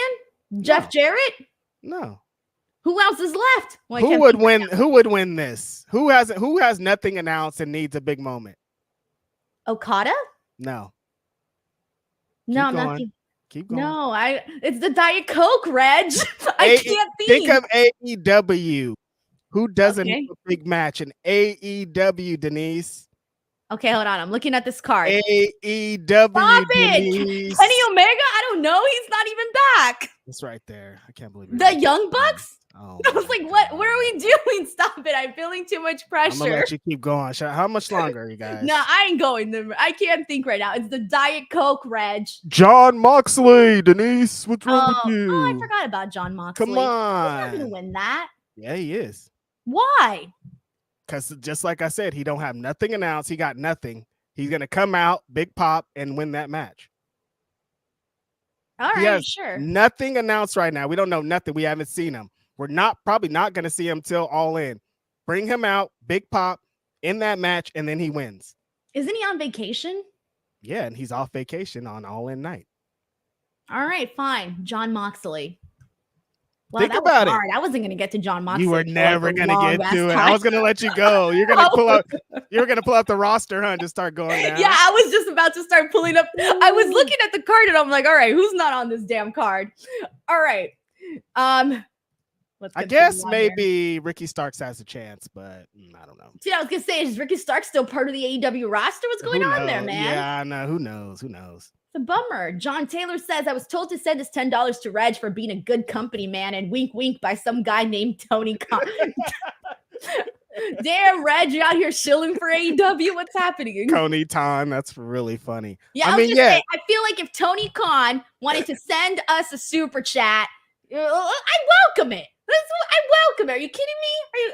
Jeff Jarrett? No. Who else is left? Well, who would win? Who would win this? Who has nothing announced and needs a big moment? Okada? No. No, I'm not. Keep going. No, it's the Diet Coke, Reg. I can't think. Think of AEW. Who doesn't have a big match in AEW, Denise? Okay, hold on. I'm looking at this card. AEW. Stop it. Kenny Omega? I don't know. He's not even back. It's right there. I can't believe it. The Young Bucks? Oh, I was like, what are we doing? Stop it. I'm feeling too much pressure. I'm gonna let you keep going. How much longer, you guys? No, I ain't going there. I can't think right now. It's the Diet Coke, Reg. John Moxley, Denise, what's wrong with you? Oh, I forgot about John Moxley. Come on. He's not going to win that. Yeah, he is. Why? Because just like I said, he don't have nothing announced. He got nothing. He's going to come out, big pop, and win that match. All right, sure. Nothing announced right now. We don't know nothing. We haven't seen him. We're probably not going to see him till All In. Bring him out, big pop, in that match, and then he wins. Isn't he on vacation? Yeah, and he's off vacation on All In night. All right, fine. John Moxley. Well, Think that about was hard. I wasn't going to get to John Moxley. You were never like going to get to it. I was going to let you go. You're going to pull up the roster, huh? Just start going down. Yeah, I was just about to start pulling up. I was looking at the card and I'm like, all right, who's not on this damn card? All right. I guess maybe Ricky Starks has a chance, but I don't know. See, I was going to say, is Ricky Starks still part of the AEW roster? What's going on there, man? Yeah, I know. Who knows? It's a bummer. John Taylor says, I was told to send his $10 to Reg for being a good company man, and wink, wink by some guy named Tony Khan. Damn, Reg, you out here shilling for AEW? What's happening? Tony Khan, that's really funny. Yeah, I feel like if Tony Khan wanted to send us a super chat, I welcome it. I welcome it. Are you kidding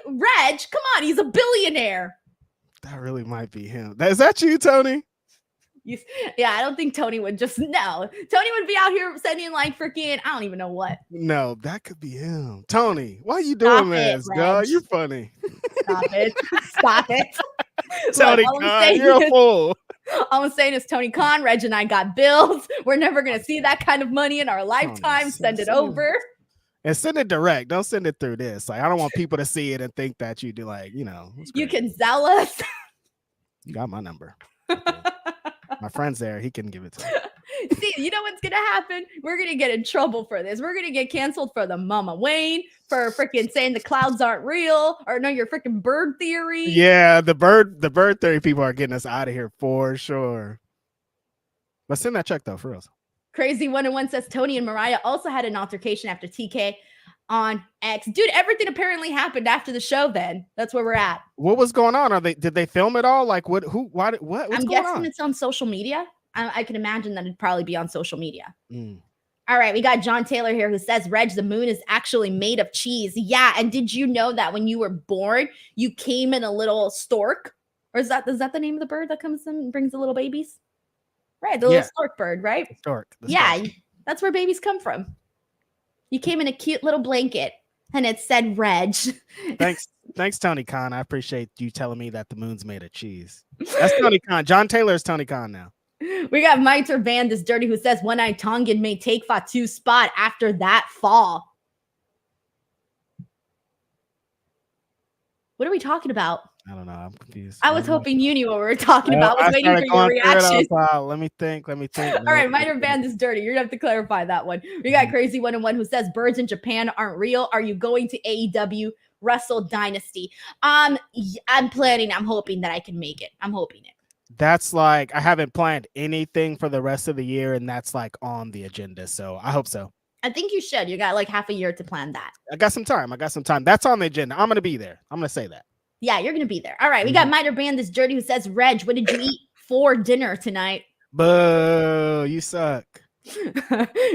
me? Reg, come on, he's a billionaire. That really might be him. Is that you, Tony? Yeah, I don't think Tony would just no. Tony would be out here sending like freaking, I don't even know what. No, that could be him. Tony, why are you doing this, girl? You're funny. Stop it. Stop it. Tony Khan, you're a fool. All I'm saying is Tony Khan, Reg and I got bills. We're never going to see that kind of money in our lifetime. Send it over. And send it direct. Don't send it through this. Like, I don't want people to see it and think that you do, like, you know. You can sell us. You got my number. My friend's there. He can give it to me. See, you know what's going to happen? We're going to get in trouble for this. We're going to get canceled for the Mama Wayne, for freaking saying the clouds aren't real, or no, your freaking bird theory. Yeah, the bird theory people are getting us out of here for sure. Let's send that check, though, for real. Crazy 101 says Tony and Mariah also had an altercation after TK on X. Dude, everything apparently happened after the show then. That's where we're at. What was going on? Did they film it all? Like what I'm guessing it's on social media. I can imagine that it'd probably be on social media. All right, we got John Taylor here who says, Reg, the moon is actually made of cheese. Yeah, and did you know that when you were born, you came in a little stork? Or is that the name of the bird that comes in and brings the little babies? Right, the little stork bird, right? Stork. Yeah, that's where babies come from. You came in a cute little blanket, and it said Reg. Thanks, Tony Khan. I appreciate you telling me that the moon's made of cheese. That's Tony Khan. John Taylor is Tony Khan now. We got Miter Van, this dirty, who says One-Eyed Tongan may take Fatu's spot after that fall. What are we talking about? I don't know. I'm confused. I was hoping you knew what we were talking about. I was waiting for your reaction. Let me think. All right, Miter Band is dirty. You're going to have to clarify that one. We got Crazy 101 who says birds in Japan aren't real. Are you going to AEW Wrestle Dynasty? I'm planning. I'm hoping that I can make it. I'm hoping it. That's like, I haven't planned anything for the rest of the year, and that's like on the agenda. So I hope so. I think you should. You got like half a year to plan that. I got some time. That's on the agenda. I'm going to be there. I'm going to say that. Yeah, you're going to be there. All right. We got Miter Band, this dirty, who says, Reg, what did you eat for dinner tonight? Boo, you suck.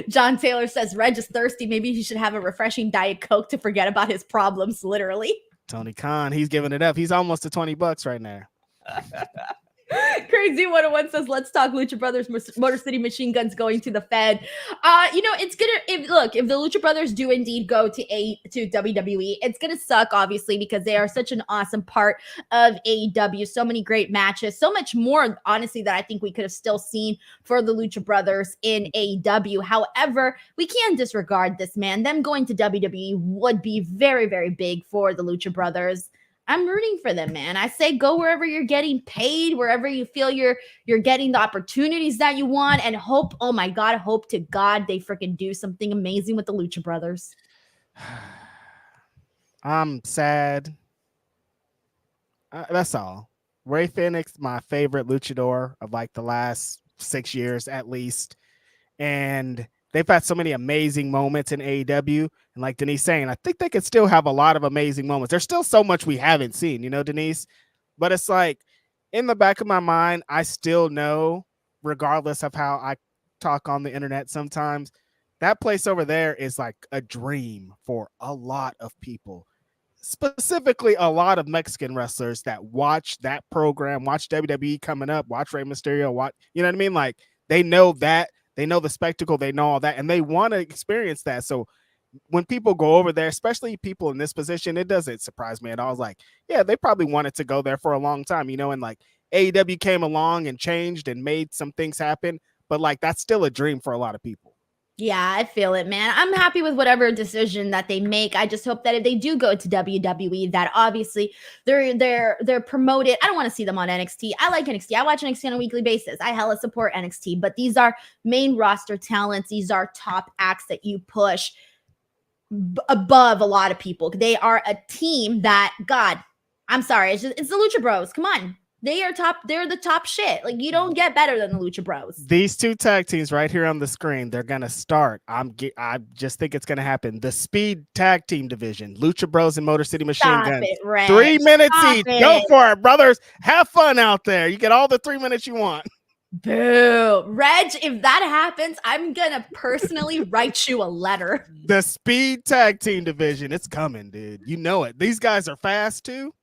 John Taylor says, Reg is thirsty. Maybe he should have a refreshing Diet Coke to forget about his problems, literally. Tony Khan, he's giving it up. He's almost to $20 right now. Crazy 101 says, let's talk Lucha Brothers Motor City Machine Guns going to the Fed. It's gonna if the Lucha Brothers do indeed go to WWE, it's gonna suck, obviously, because they are such an awesome part of AEW. So many great matches, so much more, honestly, that I think we could have still seen for the Lucha Brothers in AEW. However, we can't disregard this, man. Them going to WWE would be very, very big for the Lucha Brothers. I'm rooting for them, man. I say go wherever you're getting paid, wherever you feel you're getting the opportunities that you want, and hope, oh my God, hope to God they freaking do something amazing with the Lucha Brothers. I'm sad. That's all. Rey Fenix, my favorite luchador of like the last 6 years at least. And they've had so many amazing moments in AEW. And like Denise saying, I think they could still have a lot of amazing moments. There's still so much we haven't seen, you know, Denise? But it's like in the back of my mind, I still know, regardless of how I talk on the internet sometimes, that place over there is like a dream for a lot of people. Specifically, a lot of Mexican wrestlers that watch that program, watch WWE coming up, watch Rey Mysterio, watch, you know what I mean? Like they know that, they know the spectacle, they know all that, and they want to experience that. So when people go over there, especially people in this position, it doesn't surprise me at all. I was like, yeah, they probably wanted to go there for a long time, you know, and like AEW came along and changed and made some things happen, but like that's still a dream for a lot of people. Yeah, I feel it, man. I'm happy with whatever decision that they make. I just hope that if they do go to WWE, that obviously they're promoted. I don't want to see them on NXT. I like NXT. I watch NXT on a weekly basis. I hella support NXT, but these are main roster talents. These are top acts that you push above a lot of people. They are a team that, God, I'm sorry, it's the Lucha Bros. Come on. They're the top shit. Like, you don't get better than the Lucha Bros. These two tag teams right here on the screen, they're gonna start. I just think it's gonna happen. The Speed Tag Team Division, Lucha Bros and Motor City Machine Guns. 3 minutes each. Go for it, brothers. Have fun out there. You get all the 3 minutes you want. Boo. Reg, if that happens, I'm gonna personally write you a letter. The Speed Tag Team Division, it's coming, dude. You know it. These guys are fast too.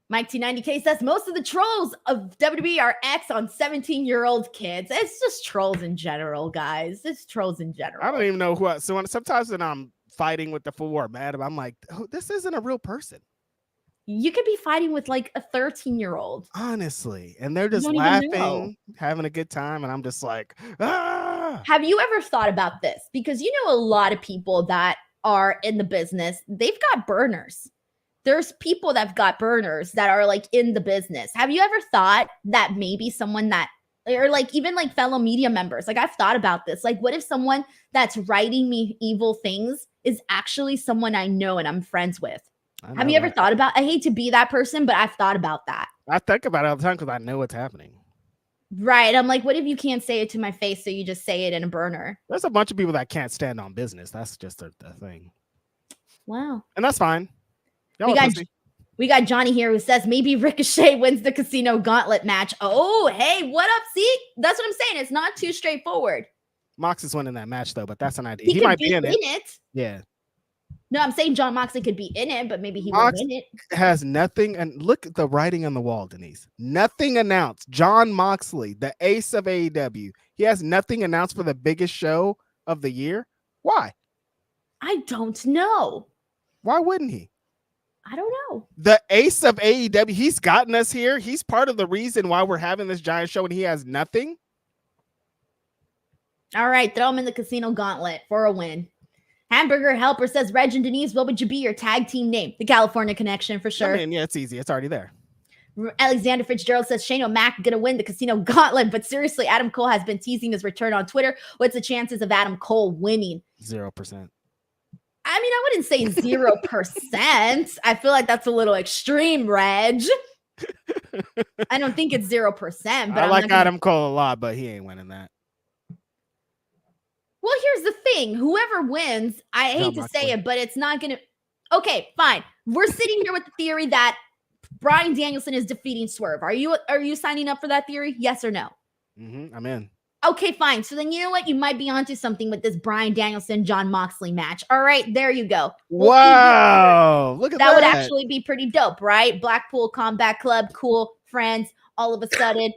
Mike T90K says most of the trolls of WWE are X on 17-year-old kids. It's just trolls in general, guys. It's trolls in general. I don't even know who. So sometimes when I'm fighting with the fool or mad, I'm like, oh, this isn't a real person. You could be fighting with like a 13-year-old. Honestly. And they're just laughing, having a good time. And I'm just like, ah. Have you ever thought about this? Because you know a lot of people that are in the business, they've got burners. There's people that've got burners that are like in the business. Have you ever thought that maybe someone that, or like even like fellow media members, like I've thought about this, like what if someone that's writing me evil things is actually someone I know and I'm friends with? Have you ever thought about, I hate to be that person, but I've thought about that. I think about it all the time because I know what's happening. Right. I'm like, what if you can't say it to my face, so you just say it in a burner? There's a bunch of people that can't stand on business. That's just a thing. Wow. And that's fine. We got Johnny here who says maybe Ricochet wins the Casino Gauntlet match. Oh, hey, what up? See, that's what I'm saying. It's not too straightforward. Mox is winning that match though, but that's an idea. He might be in it. Yeah. No, I'm saying John Moxley could be in it, but maybe he won't win it. Has nothing, and look at the writing on the wall, Denise. Nothing announced. John Moxley, the ace of AEW, he has nothing announced for the biggest show of the year. Why? I don't know. Why wouldn't he? I don't know. The ace of AEW, he's gotten us here. He's part of the reason why we're having this giant show, and he has nothing. All right, throw him in the Casino Gauntlet for a win. Hamburger Helper says, Reg and Denise, what would you be your tag team name? The California Connection, for sure. I mean, yeah, it's easy. It's already there. Alexander Fitzgerald says, Shane O'Mac going to win the Casino Gauntlet. But seriously, Adam Cole has been teasing his return on Twitter. What's the chances of Adam Cole winning? 0%. I mean, I wouldn't say 0%. I feel like that's a little extreme, Reg. I don't think it's 0%. But I like Adam Cole a lot, but he ain't winning that. Well, here's the thing. Whoever wins, I hate to say it, but it's not going to. Okay, fine. We're sitting here with the theory that Bryan Danielson is defeating Swerve. Are you signing up for that theory? Yes or no? I'm in. Okay, fine. So then you know what? You might be onto something with this Bryan Danielson, John Moxley match. All right, there you go. Wow. Look at that. That would actually be pretty dope, right? Blackpool Combat Club, cool friends. All of a sudden,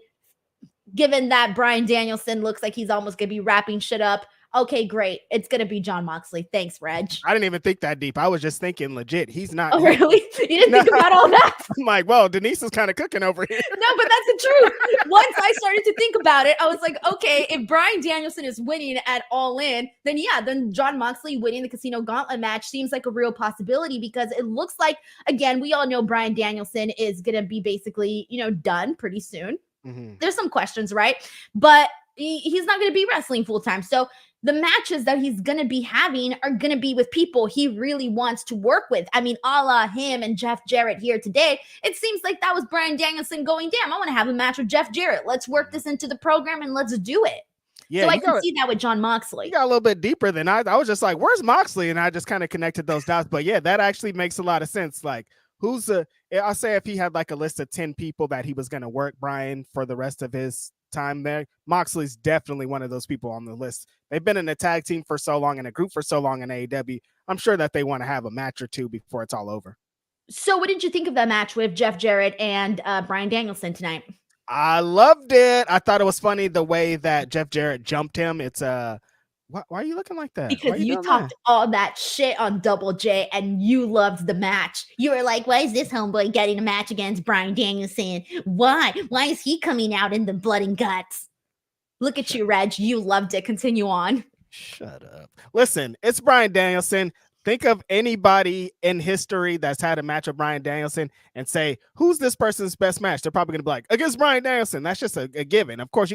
given that Bryan Danielson looks like he's almost going to be wrapping shit up. Okay, great. It's going to be John Moxley. Thanks, Reg. I didn't even think that deep. I was just thinking legit. He's not. Oh, really? You didn't think about all that? I'm like, well, Denise is kind of cooking over here. No, but that's the truth. Once I started to think about it, I was like, okay, if Bryan Danielson is winning at All In, then yeah, then John Moxley winning the Casino Gauntlet match seems like a real possibility because it looks like, again, we all know Bryan Danielson is going to be basically, done pretty soon. There's some questions, right? But he's not going to be wrestling full time. So the matches that he's going to be having are going to be with people he really wants to work with. I mean, a la him and Jeff Jarrett here today, it seems like that was Bryan Danielson going, damn, I want to have a match with Jeff Jarrett. Let's work this into the program and let's do it. Yeah, So I can see that with Jon Moxley. You got a little bit deeper than I was just like, where's Moxley? And I just kind of connected those dots. But yeah, that actually makes a lot of sense. Like, I'll say if he had like a list of 10 people that he was going to work Bryan for the rest of his time there, Moxley's definitely one of those people on the list. They've been in a tag team for so long and a group for so long in AEW. I'm sure that they want to have a match or two before it's all over. So what did you think of that match with Jeff Jarrett and Bryan Danielson tonight? I loved it. I thought it was funny the way that Jeff Jarrett jumped him. It's why are you looking like that? Because you talked all that shit on Double J and you loved the match. You were like, why is this homeboy getting a match against Bryan Danielson? Why? Why is he coming out in the blood and guts? Look at you, Reg. You loved it. Continue on. Shut up. Listen, it's Bryan Danielson. Think of anybody in history that's had a match with Bryan Danielson and say, who's this person's best match? They're probably going to be like, against Bryan Danielson. That's just a given. Of course,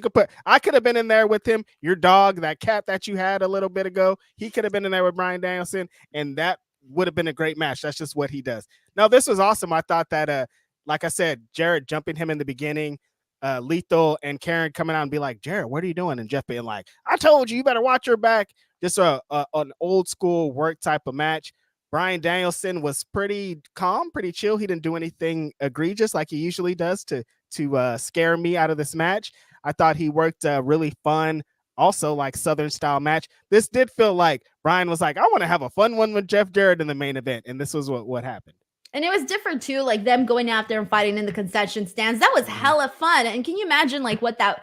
I could have been in there with him. Your dog, that cat that you had a little bit ago, he could have been in there with Bryan Danielson, and that would have been a great match. That's just what he does. Now, this was awesome. I thought that, like I said, Jarrett jumping him in the beginning, Lethal and Karen coming out and be like, Jarrett, what are you doing? And Jeff being like, I told you, you better watch your back. Just an old school work type of match. Bryan Danielson was pretty calm, pretty chill. He didn't do anything egregious like he usually does to scare me out of this match. I thought he worked really fun, also like Southern style match. This did feel like Bryan was like, I want to have a fun one with Jeff Jarrett in the main event. And this was what happened. And it was different too, like them going out there and fighting in the concession stands. That was hella fun. And can you imagine like the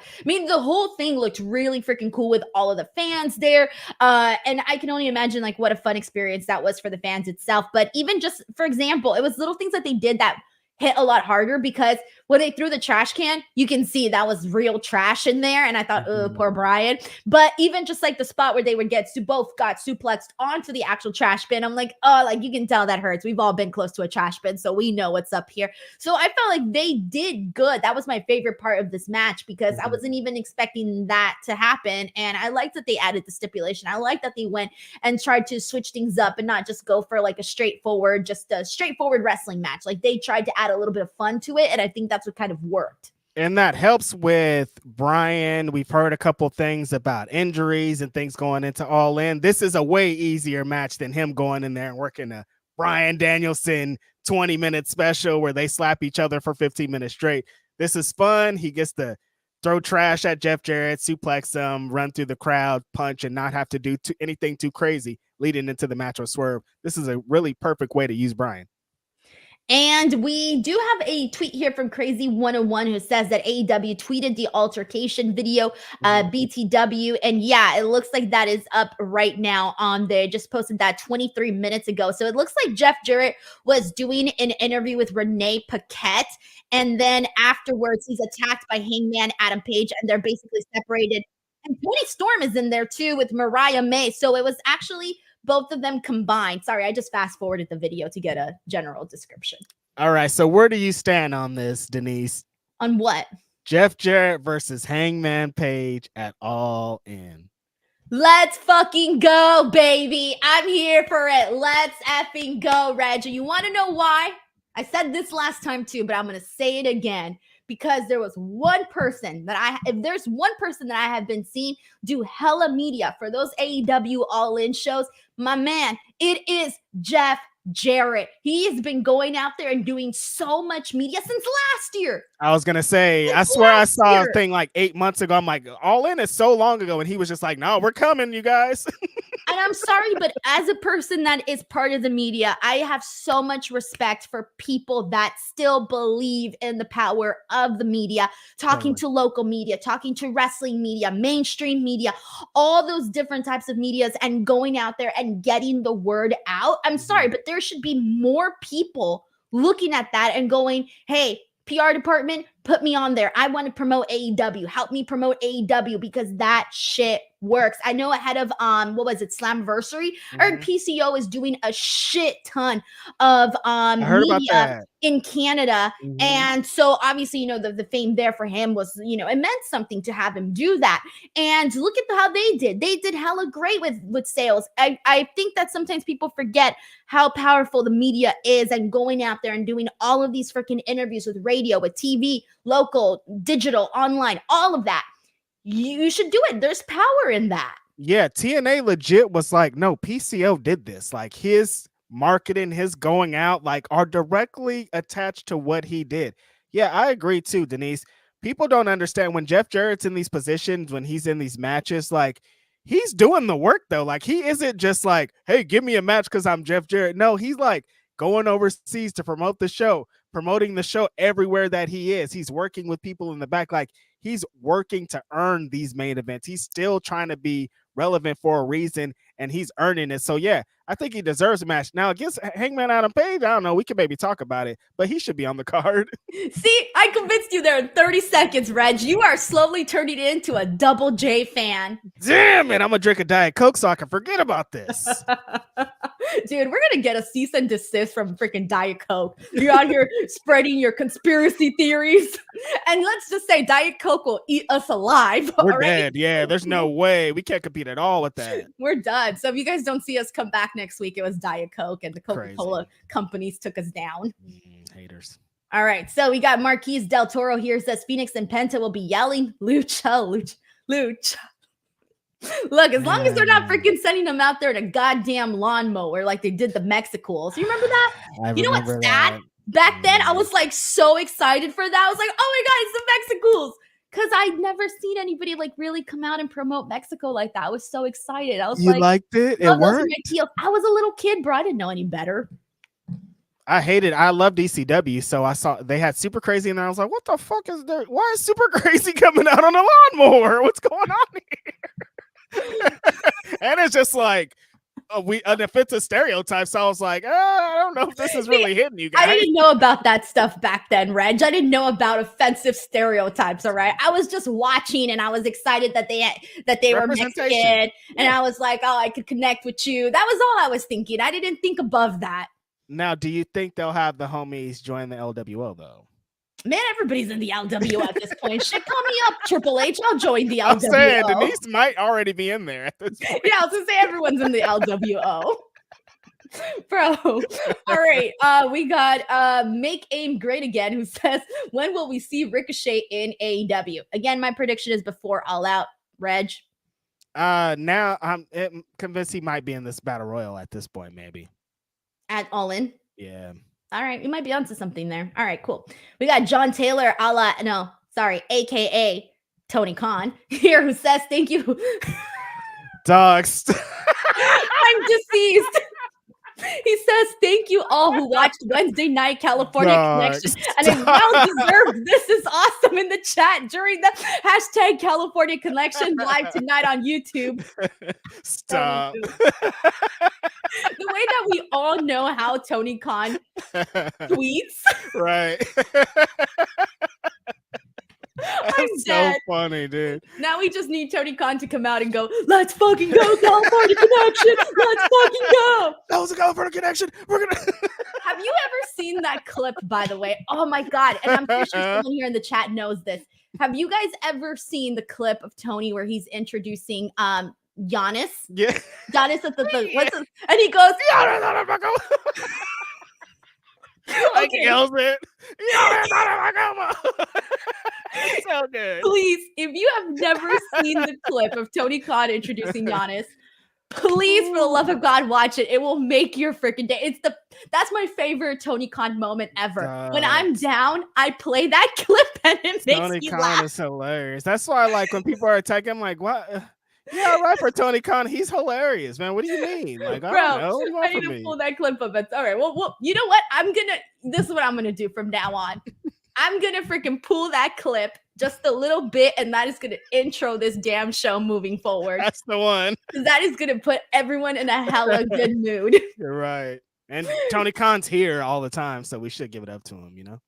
whole thing looked really freaking cool with all of the fans there. And I can only imagine like what a fun experience that was for the fans itself. But even just, for example, it was little things that they did that hit a lot harder, because when they threw the trash can, you can see that was real trash in there. And I thought, oh, poor Bryan. But even just like the spot where they would both got suplexed onto the actual trash bin, I'm like, oh, like you can tell that hurts. We've all been close to a trash bin, so we know what's up here. So I felt like they did good. That was my favorite part of this match, because I wasn't even expecting that to happen. And I liked that they added the stipulation. I like that they went and tried to switch things up and not just go for like a straightforward wrestling match. Like they tried to add a little bit of fun to it. And I think that's what kind of worked. And that helps with Bryan. We've heard a couple things about injuries and things going into All In. This is a way easier match than him going in there and working a Bryan Danielson 20-minute special where they slap each other for 15 minutes straight. This is fun. He gets to throw trash at Jeff Jarrett, suplex him, run through the crowd, punch, and not have to do anything too crazy leading into the match with Swerve. This is a really perfect way to use Bryan. And we do have a tweet here from Crazy 101 who says that AEW tweeted the altercation video, BTW. And yeah, it looks like that is up right now on there. Just posted that 23 minutes ago. So it looks like Jeff Jarrett was doing an interview with Renee Paquette. And then afterwards, he's attacked by Hangman Adam Page, and they're basically separated. And Toni Storm is in there too with Mariah May. So it was actually both of them combined. Sorry, I just fast forwarded the video to get a general description. All right. So where do you stand on this, Denise? On what? Jeff Jarrett versus Hangman Page at All In. Let's fucking go, baby. I'm here for it. Let's effing go, Reggie. You want to know why? I said this last time too, but I'm going to say it again. Because there was one person if there's one person that I have been seeing do hella media for those AEW All In shows, my man, it is Jeff Jarrett. He has been going out there and doing so much media since last year. I was going to say, I swear I saw a thing like 8 months ago. I'm like, All In is so long ago. And he was just like, no, we're coming, you guys. And I'm sorry, but as a person that is part of the media, I have so much respect for people that still believe in the power of the media, talking to local media, talking to wrestling media, mainstream media, all those different types of medias, and going out there and getting the word out. I'm sorry, but there should be more people looking at that and going, hey, PR department, put me on there. I want to promote AEW. Help me promote AEW, because that shit works. I know ahead of Slamversary, I heard PCO is doing a shit ton of media in Canada. And so obviously, the fame there for him was, it meant something to have him do that. And look at how they did. They did hella great with sales. I think that sometimes people forget how powerful the media is, and going out there and doing all of these freaking interviews with radio, with TV, local, digital, online, all of that. you should do it. There's power in that. Yeah, TNA legit was like, no, PCO did this. Like his marketing, his going out, like are directly attached to what he did. Yeah, I agree too, Denise. People don't understand when Jeff Jarrett's in these positions, when he's in these matches, like he's doing the work though. Like he isn't just like, hey, give me a match because I'm Jeff Jarrett. No, he's like going overseas to promote the show, promoting the show everywhere that he is. He's working with people in the back. Like he's working to earn these main events. He's still trying to be relevant for a reason, and he's earning it. So yeah, I think he deserves a match. Now against Hangman Adam Page, I don't know, we could maybe talk about it, but he should be on the card. See, I convinced you there in 30 seconds, Reg. You are slowly turning it into a Double J fan. Damn it, I'm gonna drink a Diet Coke so I can forget about this. Dude, we're gonna get a cease and desist from freaking Diet Coke. You're out here spreading your conspiracy theories. And let's just say Diet Coke will eat us alive. We're dead. Yeah, there's no way. We can't compete at all with that. We're done. So if you guys don't see us come back next week, it was Diet Coke and the Coca-Cola companies took us down. Haters. All right. So we got Marquise Del Toro here, says Phoenix and Penta will be yelling lucha. Look, as long as they're not freaking sending them out there in a goddamn lawnmower like they did the Mexicools. You remember that? You know what's sad? Back then, I was like so excited for that. I was like, oh my God, it's the Mexicools. Because I'd never seen anybody like really come out and promote Mexico like that. I was so excited. I was you liked it? It worked? I was a little kid, bro. I didn't know any better. I loved ECW, so I saw they had Super Crazy in there. I was like, what the fuck is there? Why is Super Crazy coming out on a lawnmower? What's going on here? And it's just like an offensive stereotype. So I was like, I don't know if this is really hitting you guys. I didn't know about that stuff back then, Reg. I didn't know about offensive stereotypes. All right, I was just watching, and I was excited that they were Mexican, and I was like, oh, I could connect with you. That was all I was thinking. I didn't think above that. Now, do you think they'll have the homies join the LWO though? Man, everybody's in the LWO at this point. Shit, call me up, Triple H. I'll join the LWO. I'm saying Denise might already be in there at this point. Yeah, I was gonna say everyone's in the LWO. Bro. All right. We got Make AIM Great Again, who says, when will we see Ricochet in AEW? Again, my prediction is before All Out. Reg. Now I'm convinced he might be in this battle royal at this point, maybe. At All In? Yeah. All right, you might be onto something there. All right, cool. We got John Taylor, AKA Tony Khan here, who says, thank you. Dogs. I'm deceased. He says, thank you all who watched Wednesday Night California Connection. And it's well deserved. This is awesome in the chat during the hashtag California Connection live tonight on YouTube. Stop. The way that we all know how Tony Khan tweets. Right. I'm dead. So funny, dude. Now we just need Tony Khan to come out and go, let's fucking go, California Connection. Let's fucking go. That was a California Connection. We're gonna Have you ever seen that clip, by the way? Oh my God. And I'm pretty sure someone here in the chat knows this. Have you guys ever seen the clip of Tony where he's introducing Giannis? Yeah. Giannis at and he goes, Like yells it. It's so good. Please, if you have never seen the clip of Tony Khan introducing Giannis, please, for the love of God, watch it. It will make your freaking day. That's my favorite Tony Khan moment ever. When I'm down, I play that clip and it makes Tony me Khan laugh. is hilarious. That's why, like, when people are attacking him, like, what? Yeah, right for Tony Khan. He's hilarious, man. What do you mean? Like, I don't know. I need to pull that clip up. It's all right. Well, you know what? This is what I'm gonna do from now on. I'm gonna freaking pull that clip just a little bit, and that is gonna intro this damn show moving forward. That's the one. That is gonna put everyone in a hella good mood. You're right. And Tony Khan's here all the time, so we should give it up to him, you know?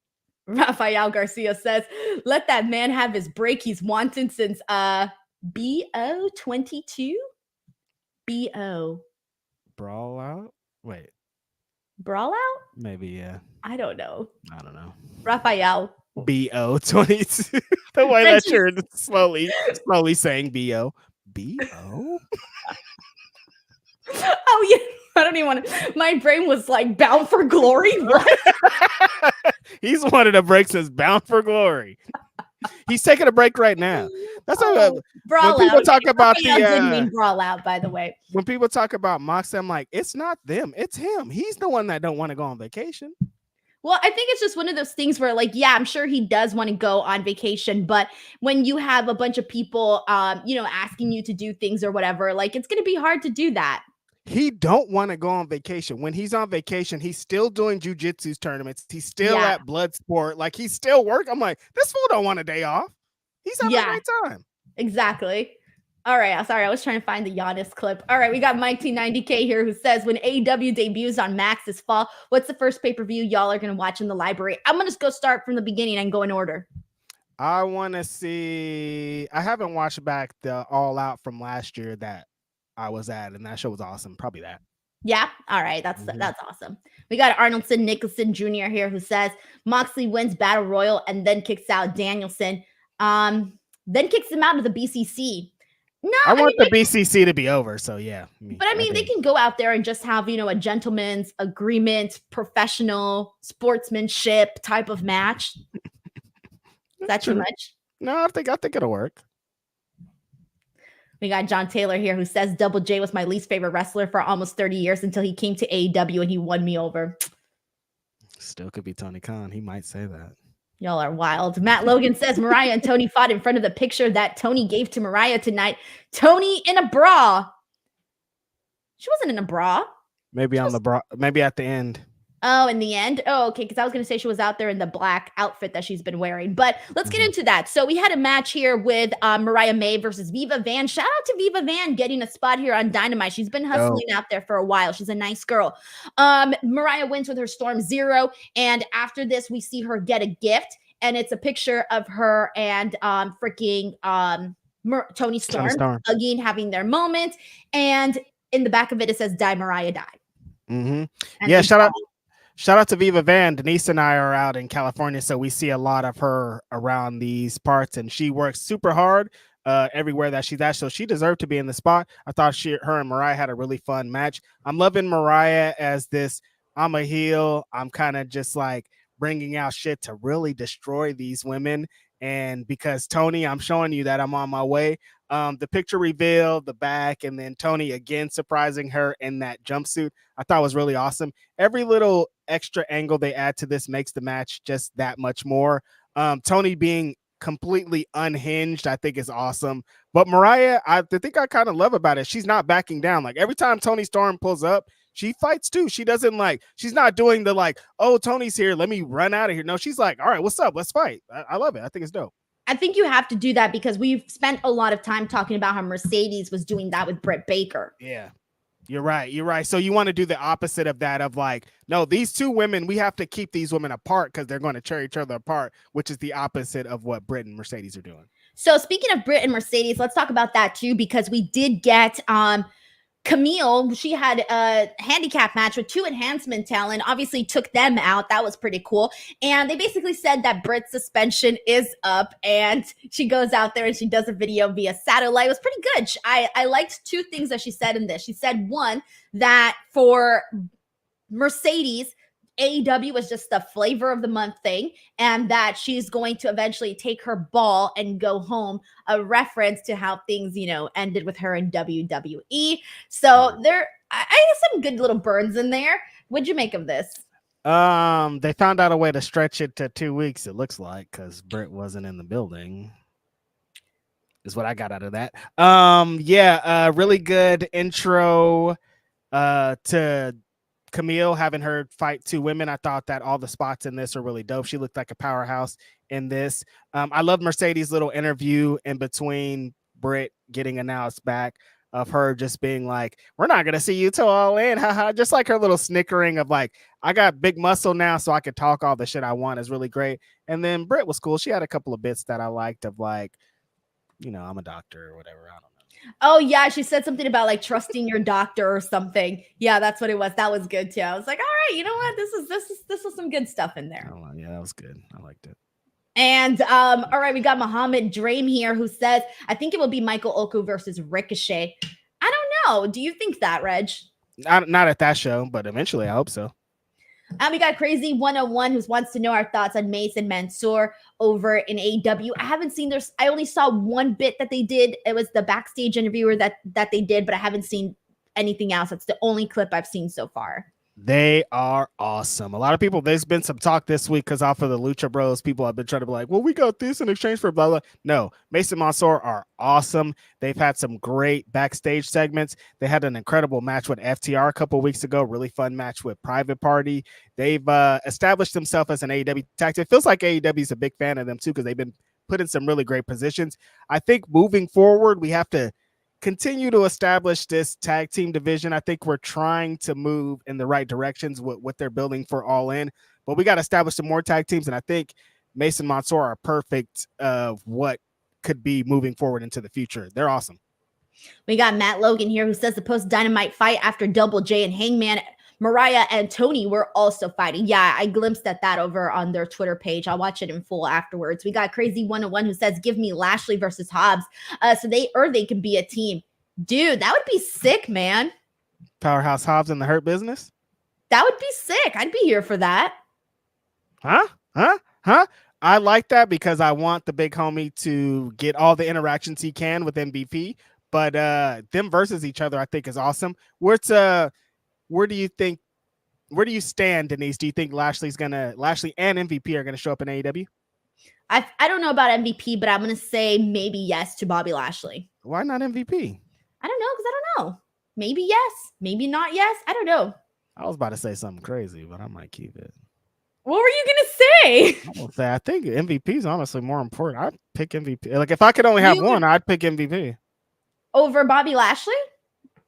Rafael Garcia says, let that man have his break. He's wanted since BO 22? BO. Brawl Out? Wait. Brawl Out? Maybe, yeah. I don't know. Raphael. Raphael. BO 22. The way that you're slowly saying BO. BO? Oh, yeah. I don't even want to. My brain was like, Bound for Glory? What? He's wanted a break since Bound for Glory. He's taking a break right now. That's brawl when people out. talk about Raphael didn't mean brawl out, by the way. When people talk about Moxie, I'm like, it's not them, it's him. He's the one that don't want to go on vacation. Well, I think it's just one of those things where, like, yeah, I'm sure he does want to go on vacation, but when you have a bunch of people, asking you to do things or whatever, like, it's going to be hard to do that. He don't want to go on vacation. When he's on vacation, he's still doing jujitsu tournaments. He's still at blood sport. Like, he's still work. I'm like, this fool don't want a day off. He's having a great time. Exactly. All right. Sorry, I was trying to find the Giannis clip. All right, we got Mike T90K here who says, when AEW debuts on Max this fall, what's the first pay-per-view y'all are going to watch in the library? I'm going to just go start from the beginning and go in order. I want to see. I haven't watched back the All Out from last year that I was at, and that show was awesome. Probably that. Yeah. All right. That's awesome. We got Arnoldson Nicholson Jr. here who says Moxley wins Battle Royal and then kicks out Danielson. Then kicks him out of the BCC. No, I want the BCC to be over. So yeah. But I mean, they can go out there and just have, a gentleman's agreement, professional sportsmanship type of match. Is that too much? No, I think it'll work. We got John Taylor here who says Double J was my least favorite wrestler for almost 30 years until he came to AEW and he won me over. Still could be Tony Khan. He might say that. Y'all are wild. Matt Logan says Mariah and Tony fought in front of the picture that Tony gave to Mariah tonight. Tony in a bra. She wasn't in a bra. Maybe on the bra. Maybe at the end. Oh, in the end? Oh, okay. Because I was going to say she was out there in the black outfit that she's been wearing. But let's get into that. So we had a match here with Mariah May versus Viva Van. Shout out to Viva Van getting a spot here on Dynamite. She's been hustling out there for a while. She's a nice girl. Mariah wins with her Storm Zero. And after this, we see her get a gift. And it's a picture of her and Tony Storm hugging, having their moment. And in the back of it, it says, "Die, Mariah, die." Mm-hmm. Yeah, shout out to Viva Van. Denise and I are out in California, so we see a lot of her around these parts, and she works super hard everywhere that she's at, so she deserved to be in the spot. I thought her and Mariah had a really fun match. I'm loving Mariah as this, I'm a heel. I'm kind of just like bringing out shit to really destroy these women, and because Tony, I'm showing you that I'm on my way. The picture reveal, the back, and then Tony again surprising her in that jumpsuit, I thought was really awesome. Every little extra angle they add to this makes the match just that much more. Tony being completely unhinged, I think is awesome. But Mariah, the thing I kind of love about it, she's not backing down. Like every time Tony Storm pulls up, she fights too. She doesn't she's not doing the oh, Tony's here, let me run out of here. No, she's like, all right, what's up? Let's fight. I love it. I think it's dope. I think you have to do that because we've spent a lot of time talking about how Mercedes was doing that with Britt Baker. Yeah, you're right. So you want to do the opposite of that of no, these two women, we have to keep these women apart because they're going to tear each other apart, which is the opposite of what Britt and Mercedes are doing. So speaking of Britt and Mercedes, let's talk about that too, because we did get Camille, she had a handicap match with two enhancement talent, obviously took them out. That was pretty cool. And they basically said that Britt's suspension is up, and she goes out there and she does a video via satellite. It was pretty good. I liked two things that she said in this. She said, one, that for Mercedes, AEW was just the flavor of the month thing, and that she's going to eventually take her ball and go home, a reference to how things, ended with her in WWE. So I have some good little burns in there. What'd you make of this? They found out a way to stretch it to 2 weeks, it looks like, because Britt wasn't in the building. Is what I got out of that. Really good intro to Camille, having her fight two women. I thought that all the spots in this are really dope. She looked like a powerhouse in this. I love Mercedes' little interview in between Britt getting announced back of her just being like, we're not going to see you till All In. Haha. Just like her little snickering of I got big muscle now so I could talk all the shit I want is really great. And then Britt was cool. She had a couple of bits that I liked of I'm a doctor or whatever. I don't know. Oh yeah, she said something about trusting your doctor or something. Yeah, that's what it was. That was good too. I was like, all right, you know what? This is some good stuff in there. Oh, yeah, that was good. I liked it. And all right, we got Muhammad Dream here who says, I think it will be Michael Oku versus Ricochet. I don't know. Do you think that, Reg? Not at that show, but eventually I hope so. And we got Crazy 101 who wants to know our thoughts on Mace and Mansoor over in AEW. I haven't seen this. I only saw one bit that they did. It was the backstage interviewer that they did, but I haven't seen anything else. That's the only clip I've seen so far. They are awesome. A lot of people, there's been some talk this week because off of the Lucha Bros, people have been trying to be like, well, we got this in exchange for blah, blah. No, Mace and Mansoor are awesome. They've had some great backstage segments. They had an incredible match with FTR a couple weeks ago. Really fun match with Private Party. They've established themselves as an AEW tag team. It feels like AEW is a big fan of them too because they've been put in some really great positions. I think moving forward, we have to continue to establish this tag team division. I think we're trying to move in the right directions with what they're building for All In, but we got to establish some more tag teams. And I think Mace and Mansoor are perfect of what could be moving forward into the future. They're awesome. We got Matt Logan here who says the post Dynamite fight after Double J and Hangman, Mariah and Tony were also fighting. Yeah, I glimpsed at that over on their Twitter page. I'll watch it in full afterwards. We got Crazy 101 who says, give me Lashley versus Hobbs. So they can be a team. Dude, that would be sick, man. Powerhouse Hobbs in the Hurt Business? That would be sick. I'd be here for that. Huh? I like that because I want the big homie to get all the interactions he can with MVP. But them versus each other, I think, is awesome. Where do you stand, Denise? Do you think Lashley and MVP are gonna show up in AEW? I don't know about MVP, but I'm gonna say maybe yes to Bobby Lashley. Why not MVP? I don't know, because I don't know. Maybe yes, maybe not yes. I don't know. I was about to say something crazy, but I might keep it. What were you gonna say? I'm gonna say I think MVP is honestly more important. I'd pick MVP. Like if I could only have one, I'd pick MVP over Bobby Lashley.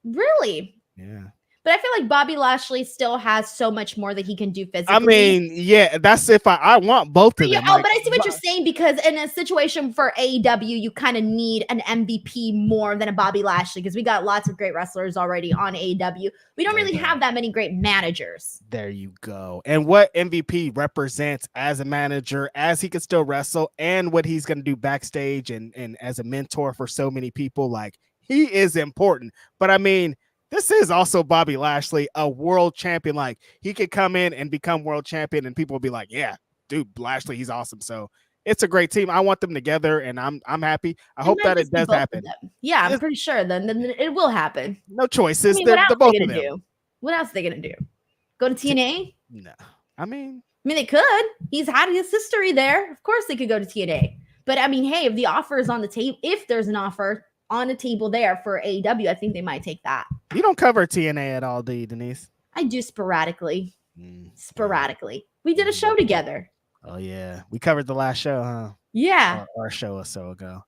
Really? Yeah. But I feel like Bobby Lashley still has so much more that he can do physically. I mean, yeah, that's if I want both of them. But I see what you're saying because in a situation for AEW, you kind of need an MVP more than a Bobby Lashley because we got lots of great wrestlers already on AEW. We don't really have that many great managers. There you go. And what MVP represents as a manager, as he can still wrestle, and what he's going to do backstage and as a mentor for so many people, like he is important. But I mean, this is also Bobby Lashley, a world champion. Like he could come in and become world champion and people will be like, yeah, dude, Lashley, he's awesome. So it's a great team. I want them together and I'm happy. I hope that it does happen. Yeah, I'm pretty sure then it will happen. No choices. I mean, they're both of them. Do? What else are they going to do? Go to TNA? No. I mean, they could. He's had his history there. Of course they could go to TNA. But I mean, hey, if the offer is on the table, if there's an offer on the table there for AEW, I think they might take that. You don't cover TNA at all, do you, Denise? I do sporadically. Sporadically. We did a show together. Oh, yeah. We covered the last show, huh? Yeah. Our show or so ago.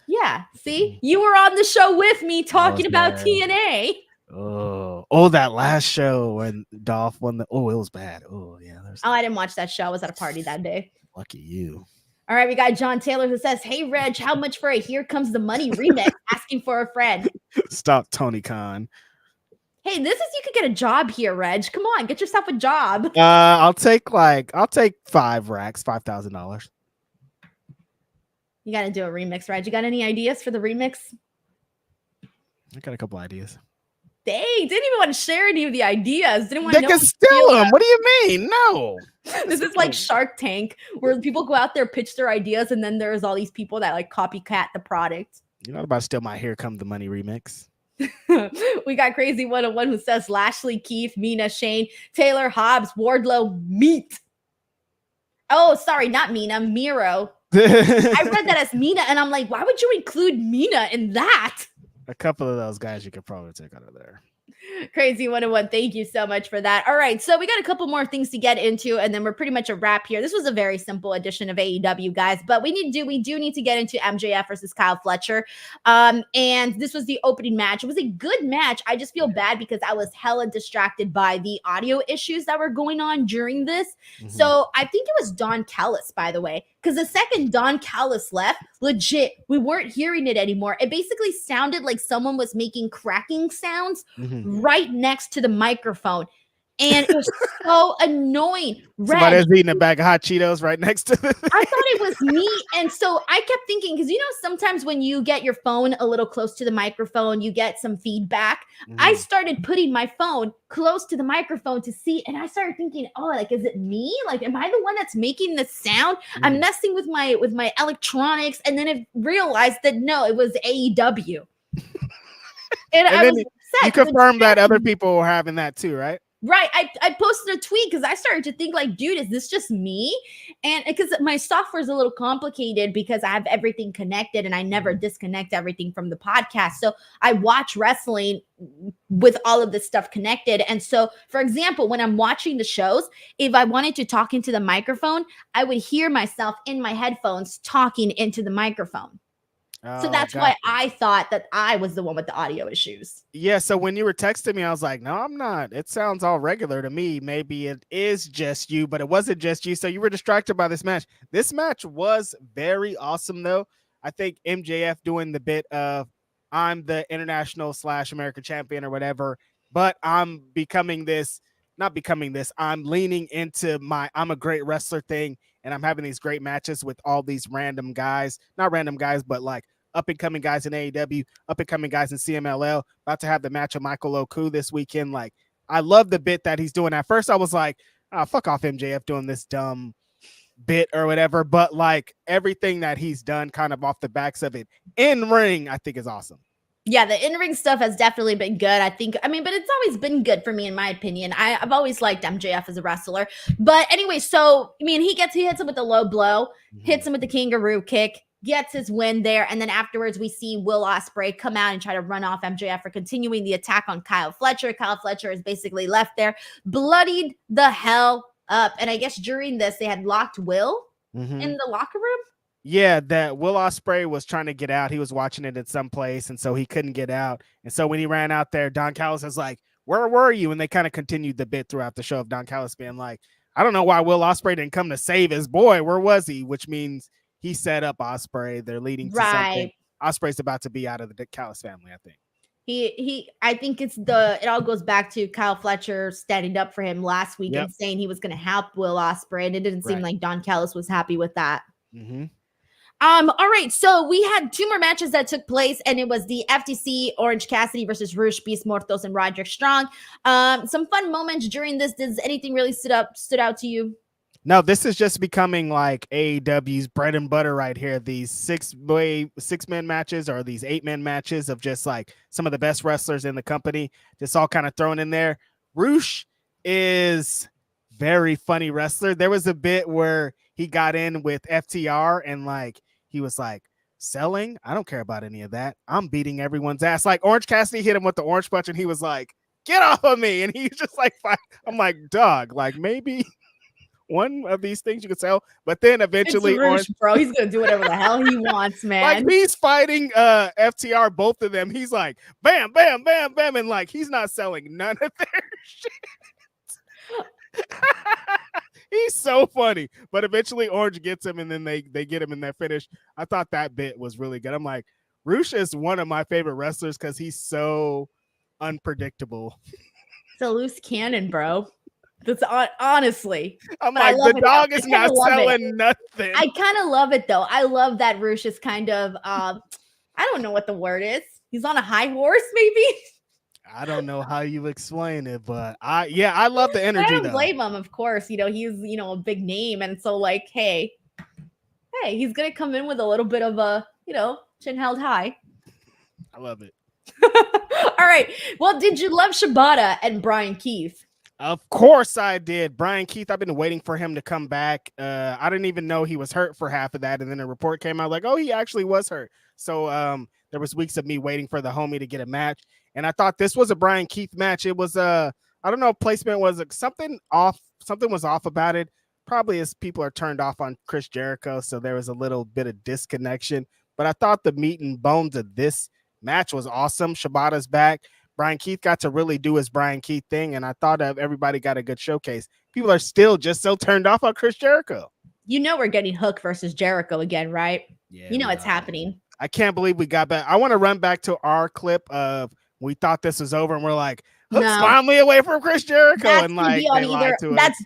Yeah. See? You were on the show with me talking about TNA. Oh, that last show when Dolph won it was bad. Oh, yeah. I didn't watch that show. I was at a party that day. Lucky you. All right, we got John Taylor who says, hey, Reg, how much for a Here Comes the Money remix? Asking for a friend. Stop, Tony Khan. Hey, you could get a job here, Reg. Come on, get yourself a job. I'll take $5,000. You got to do a remix, Reg. You got any ideas for the remix? I got a couple ideas. Dang, didn't even want to share any of the ideas. Didn't want to know. They can steal them. What do you mean? No. This is like Shark Tank, where people go out there, pitch their ideas, and then there's all these people that like copycat the product. You're not about to steal my Here Come the Money remix. We got Crazy 101 who says Lashley, Keith, Mina, Shane, Taylor, Hobbs, Wardlow, Meat. Oh, sorry, not Mina, Miro. I read that as Mina, and I'm like, why would you include Mina in that? A couple of those guys you could probably take out of there. Crazy 101. Thank you so much for that. All right. So we got a couple more things to get into, and then we're pretty much a wrap here. This was a very simple edition of AEW, guys, but we do need to get into MJF versus Kyle Fletcher. And this was the opening match. It was a good match. I just feel bad because I was hella distracted by the audio issues that were going on during this. Mm-hmm. So I think it was Don Callis, by the way, because the second Don Callis left, legit, we weren't hearing it anymore. It basically sounded like someone was making cracking sounds right next to the microphone. And it was so annoying. Somebody's eating a bag of hot Cheetos right next to the I thought it was me. And so I kept thinking, because sometimes when you get your phone a little close to the microphone, you get some feedback. I started putting my phone close to the microphone to see, and I started thinking, oh, like, is it me? Like, am I the one that's making the sound? I'm messing with my electronics. And then I realized that no, it was AEW. And I was upset. You confirmed that other people were having that too, right? Right. I posted a tweet because I started to think like, dude, is this just me? And because my software is a little complicated because I have everything connected and I never disconnect everything from the podcast. So I watch wrestling with all of this stuff connected. And so, for example, when I'm watching the shows, if I wanted to talk into the microphone, I would hear myself in my headphones talking into the microphone. So that's why I thought that I was the one with the audio issues. Yeah. So when you were texting me, I was like, no, I'm not. It sounds all regular to me. Maybe it is just you, but it wasn't just you. So you were distracted by this match. This match was very awesome, though. I think MJF doing the bit of I'm the international / American champion or whatever, but I'm I'm leaning into I'm a great wrestler thing. And I'm having these great matches with all these random guys, not random guys, but like up-and-coming guys in AEW, up-and-coming guys in CMLL, about to have the match of Michael Oku this weekend. Like, I love the bit that he's doing. At first, I was like, oh, fuck off MJF doing this dumb bit or whatever. But, like, everything that he's done kind of off the backs of it in ring, I think is awesome. Yeah, the in-ring stuff has definitely been good. But it's always been good for me, in my opinion. I've always liked MJF as a wrestler. But anyway, so, he hits him with a low blow, hits him with the kangaroo kick, gets his win there. And then afterwards, we see Will Ospreay come out and try to run off MJF for continuing the attack on Kyle Fletcher. Kyle Fletcher is basically left there, bloodied the hell up. And I guess during this, they had locked Will in the locker room. Yeah, that Will Ospreay was trying to get out. He was watching it at some place, and so he couldn't get out. And so when he ran out there, Don Callis was like, where were you? And they kind of continued the bit throughout the show of Don Callis being like, I don't know why Will Ospreay didn't come to save his boy. Where was he? Which means he set up Ospreay. They're leading to something. Ospreay's about to be out of the Callis family, I think. I think it all goes back to Kyle Fletcher standing up for him last week and saying he was going to help Will Ospreay. And it didn't seem like Don Callis was happy with that. All right, so we had 2 more matches that took place, and it was the FTC Orange Cassidy versus Rush Beast Mortos and Roderick Strong. Some fun moments during this. Does anything really stood out to you? No, this is just becoming like AEW's bread and butter right here. These 6-man matches or these 8-man matches of just like some of the best wrestlers in the company, just all kind of thrown in there. Rush is very funny wrestler. There was a bit where he got in with FTR and like he was like, selling? I don't care about any of that. I'm beating everyone's ass. Like Orange Cassidy hit him with the orange punch and he was like, get off of me. And he's just like, fine. I'm like, dog, like maybe one of these things you could sell, but then eventually Orange, bro, he's gonna do whatever the hell he wants, man. Like he's fighting FTR, both of them. He's like, bam, bam, bam, bam, and like he's not selling none of their shit. He's so funny, but eventually Orange gets him, and then they get him in that finish. I thought that bit was really good. I'm like, Rush is one of my favorite wrestlers because he's so unpredictable. It's a loose cannon, bro. That's honestly. I'm like, the dog is not selling nothing. I kind of love it though. I love that Rush is kind of I don't know what the word is. He's on a high horse, maybe. I don't know how you explain it, but I love the energy. I don't blame him, of course. He's a big name, and so like, hey, he's gonna come in with a little bit of a chin held high. I love it. All right. Well, did you love Shibata and Brian Keith? Of course I did. Brian Keith, I've been waiting for him to come back. I didn't even know he was hurt for half of that, and then a report came out like, oh, he actually was hurt. So there was weeks of me waiting for the homie to get a match. And I thought this was a Brian Keith match. It was I don't know, placement was something off. Something was off about it. Probably as people are turned off on Chris Jericho, so there was a little bit of disconnection. But I thought the meat and bones of this match was awesome. Shibata's back. Brian Keith got to really do his Brian Keith thing, and I thought everybody got a good showcase. People are still just so turned off on Chris Jericho. We're getting Hook versus Jericho again, right? Yeah, it's happening. I can't believe we got back. I want to run back to our clip of we thought this was over, and we're like, Hook's No. finally away from Chris Jericho, That's and gonna like be on they lied either. to him. That's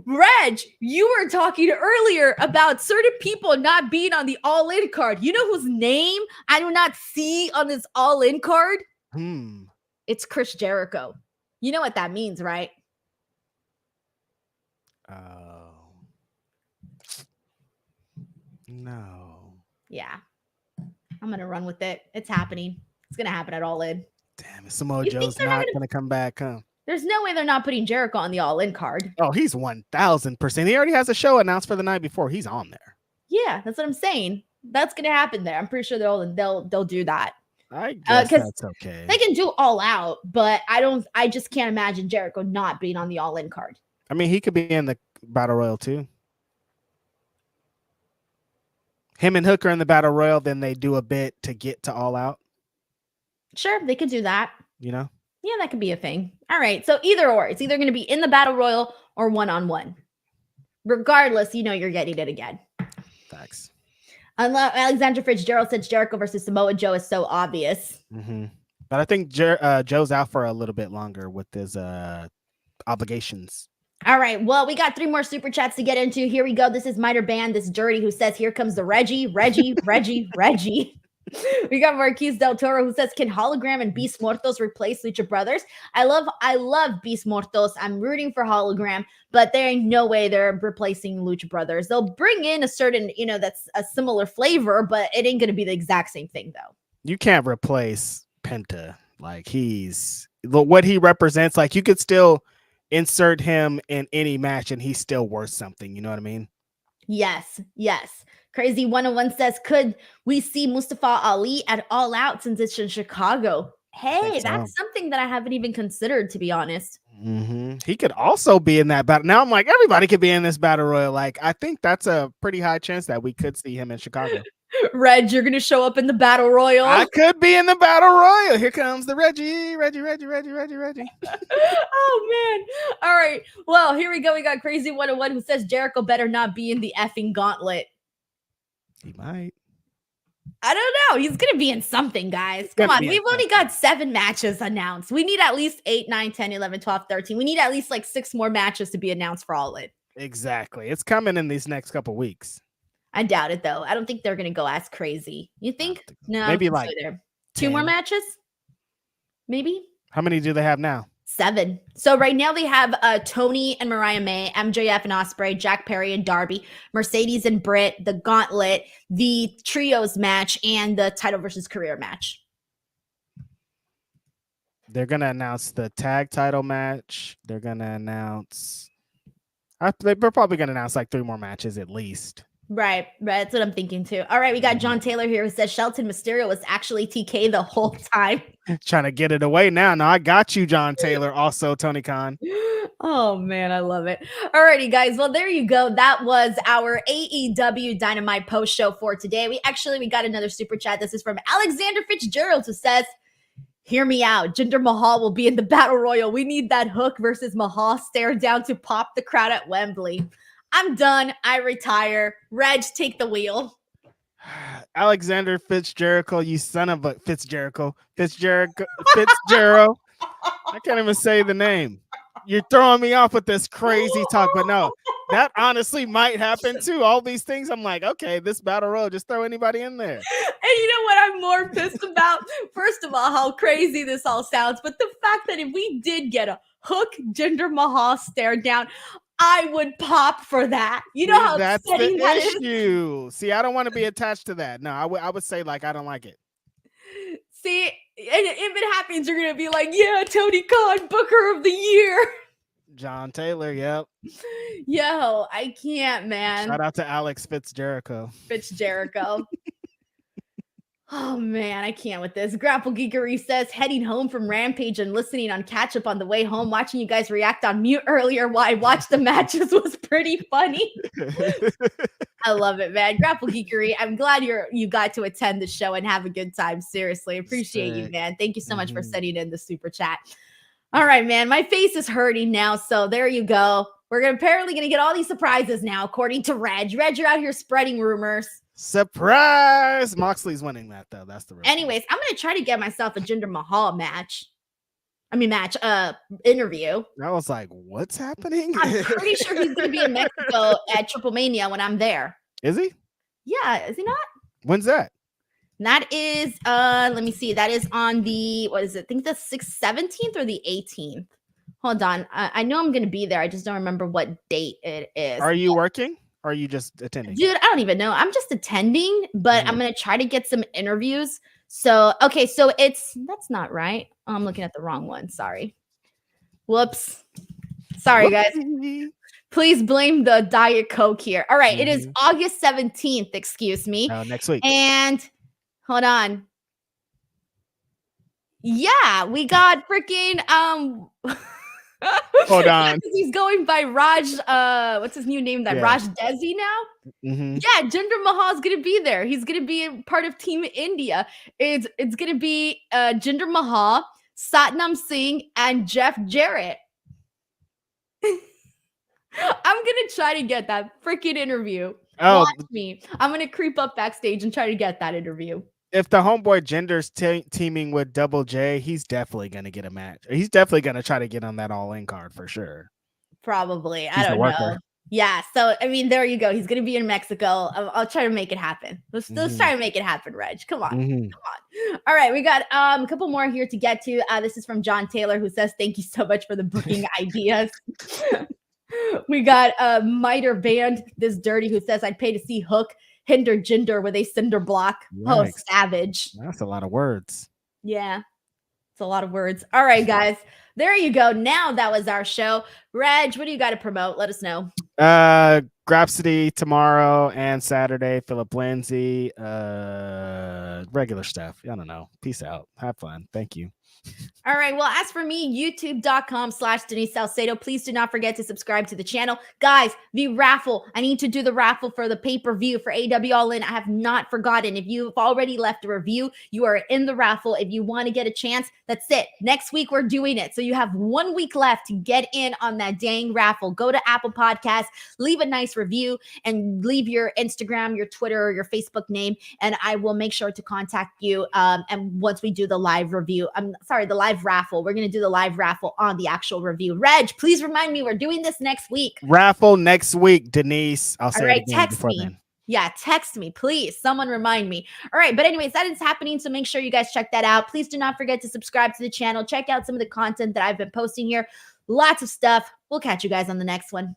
Reg, you were talking earlier about certain people not being on the all-in card. You know whose name I do not see on this all-in card? It's Chris Jericho. You know what that means, right? Oh. No. Yeah. I'm gonna run with it. It's happening. It's gonna happen at All In. Damn it, Samoa Joe's not gonna come back, huh? There's no way they're not putting Jericho on the All In card. Oh, he's 1000%. He already has a show announced for the night before. He's on there. Yeah, that's what I'm saying. That's gonna happen there. I'm pretty sure they'll do that. I guess that's okay. They can do All Out, but I just can't imagine Jericho not being on the All In card. I mean, he could be in the Battle Royal too. Him and Hook are in the Battle Royal, then they do a bit to get to All Out. Sure, they could do that. You know? Yeah, that could be a thing. All right, so either or. It's either going to be in the Battle Royal or one-on-one. Regardless, you know you're getting it again. Thanks. Alexander Fitzgerald says Jericho versus Samoa Joe is so obvious. Mm-hmm. But I think Joe's out for a little bit longer with his obligations. All right. Well, we got 3 more super chats to get into. Here we go. This is Miter Band, this Dirty, who says, here comes the Reggie. We got Marquise Del Toro, who says, can Hologram and Beast Mortos replace Lucha Brothers? I love Beast Mortos. I'm rooting for Hologram, but there ain't no way they're replacing Lucha Brothers. They'll bring in a certain, that's a similar flavor, but it ain't going to be the exact same thing, though. You can't replace Penta. Like, what he represents. Like, you could still insert him in any match and he's still worth something. You know what I mean? Yes. Crazy 101 says, could we see Mustafa Ali at All Out since it's in Chicago? Hey, that's something that I haven't even considered, to be honest. Mm-hmm. He could also be in that battle. Now I'm like, everybody could be in this battle royal. Like, I think that's a pretty high chance that we could see him in Chicago. Reg, you're gonna show up in the battle royal. I could be in the battle royal. Here comes the Reggie. Oh man! All right. Well, here we go. We got Crazy 101 who says Jericho better not be in the effing Gauntlet. He might. I don't know. He's gonna be in something, guys. Come on. We've only got 7 matches announced. We need at least 8, 9, 10, 11, 12, 13. We need at least like 6 more matches to be announced for All In. Exactly. It's coming in these next couple weeks. I doubt it, though. I don't think they're going to go as crazy. You think? No. Maybe like 2 more matches? Maybe? How many do they have now? 7. So right now they have Tony and Mariah May, MJF and Ospreay, Jack Perry and Darby, Mercedes and Britt, the Gauntlet, the Trios match, and the title versus career match. They're going to announce the tag title match. They're going to announce... They're probably going to announce like 3 more matches at least. Right. That's what I'm thinking too. All right, we got John Taylor here who says Shelton Mysterio was actually TK the whole time. Trying to get it away now. No, I got you, John Taylor. Also, Tony Khan. Oh, man, I love it. All righty, guys. Well, there you go. That was our AEW Dynamite post show for today. We got another super chat. This is from Alexander Fitzgerald who says, hear me out. Jinder Mahal will be in the Battle Royal. We need that Hook versus Mahal stare down to pop the crowd at Wembley. I'm done. I retire. Reg, take the wheel. Alexander Fitzgerald, you son of a Fitzgerald. I can't even say the name. You're throwing me off with this crazy talk, but no, that honestly might happen too. All these things, I'm like, okay, this battle royal, just throw anybody in there. And you know what I'm more pissed about? First of all, how crazy this all sounds, but the fact that if we did get a Hook Jinder Mahal stare down, I would pop for that. You know how that's upsetting the that issue. Is? See, I don't want to be attached to that. No, I would say like I don't like it. See, and if it happens, you're gonna be like, yeah, Tony Khan, Booker of the Year. John Taylor, yep. Yo, I can't, man. Shout out to Alex Fitzgerald. Oh, man, I can't with this. Grapple Geekery says, heading home from Rampage and listening on catch up on the way home, watching you guys react on mute earlier while I watched the matches was pretty funny. I love it, man. Grapple Geekery, I'm glad you got to attend the show and have a good time. Seriously, appreciate you, man. Thank you so much for sending in the super chat. All right, man, my face is hurting now, so there you go. We're apparently going to get all these surprises now, according to Reg. Reg, you're out here spreading rumors. Surprise! Moxley's winning that though. That's the real Anyways, I'm gonna try to get myself a Jinder Mahal interview. I was like, what's happening? I'm pretty sure he's gonna be in Mexico at Triple Mania when I'm there. Is he? Yeah, is he not? When's that? That is let me see. That is on the what is it? I think the 17th or the 18th. Hold on. I know I'm gonna be there. I just don't remember what date it is. Are you working? Or are you just attending? Dude, I don't even know. I'm just attending, but I'm gonna try to get some interviews. So okay, so that's not right. Oh, I'm looking at the wrong one. Sorry. Whoops. Sorry, guys. Please blame the Diet Coke here. All right, it is August 17th, excuse me. Next week. And hold on. Yeah, we got freaking Hold on. He's going by Raj. What's his new name? Raj Desi now. Yeah, Jinder Mahal's gonna be there. He's gonna be a part of Team India. It's gonna be Jinder Mahal, Satnam Singh, and Jeff Jarrett. I'm gonna try to get that freaking interview. Oh, watch me. I'm gonna creep up backstage and try to get that interview. If the homeboy Jinder's teaming with Double J, he's definitely gonna get a match. He's definitely gonna try to get on that All In card for sure. Probably. I don't know. Yeah. So I mean, there you go. He's gonna be in Mexico. I'll try to make it happen. Let's try to make it happen, Reg. Come on. Come on. All right. We got a couple more here to get to. This is from John Taylor, who says, "Thank you so much for the booking ideas." We got Miter Band, this dirty, who says, "I'd pay to see Hook hinder Jinder with a cinder block." Yikes. Oh, savage. That's a lot of words. Yeah. It's a lot of words. All right, guys. There you go. Now that was our show. Reg, what do you got to promote? Let us know. Grapsity tomorrow and Saturday. Philip Lindsay. Regular stuff. I don't know. Peace out. Have fun. Thank you. All right. Well, as for me, youtube.com/Denise Salcedo. Please do not forget to subscribe to the channel. Guys, the raffle. I need to do the raffle for the pay-per-view for AEW All In. I have not forgotten. If you've already left a review, you are in the raffle. If you want to get a chance, that's it. Next week, we're doing it. So you have 1 week left to get in on that dang raffle. Go to Apple Podcasts, leave a nice review, and leave your Instagram, your Twitter, or your Facebook name, and I will make sure to contact you. And once we do the live review, the live raffle. We're going to do the live raffle on the actual review. Reg, please remind me we're doing this next week. Raffle next week, Denise. I'll say it again text me. Then. Yeah, text me, please. Someone remind me. All right, but anyways, that is happening, so make sure you guys check that out. Please do not forget to subscribe to the channel. Check out some of the content that I've been posting here. Lots of stuff. We'll catch you guys on the next one.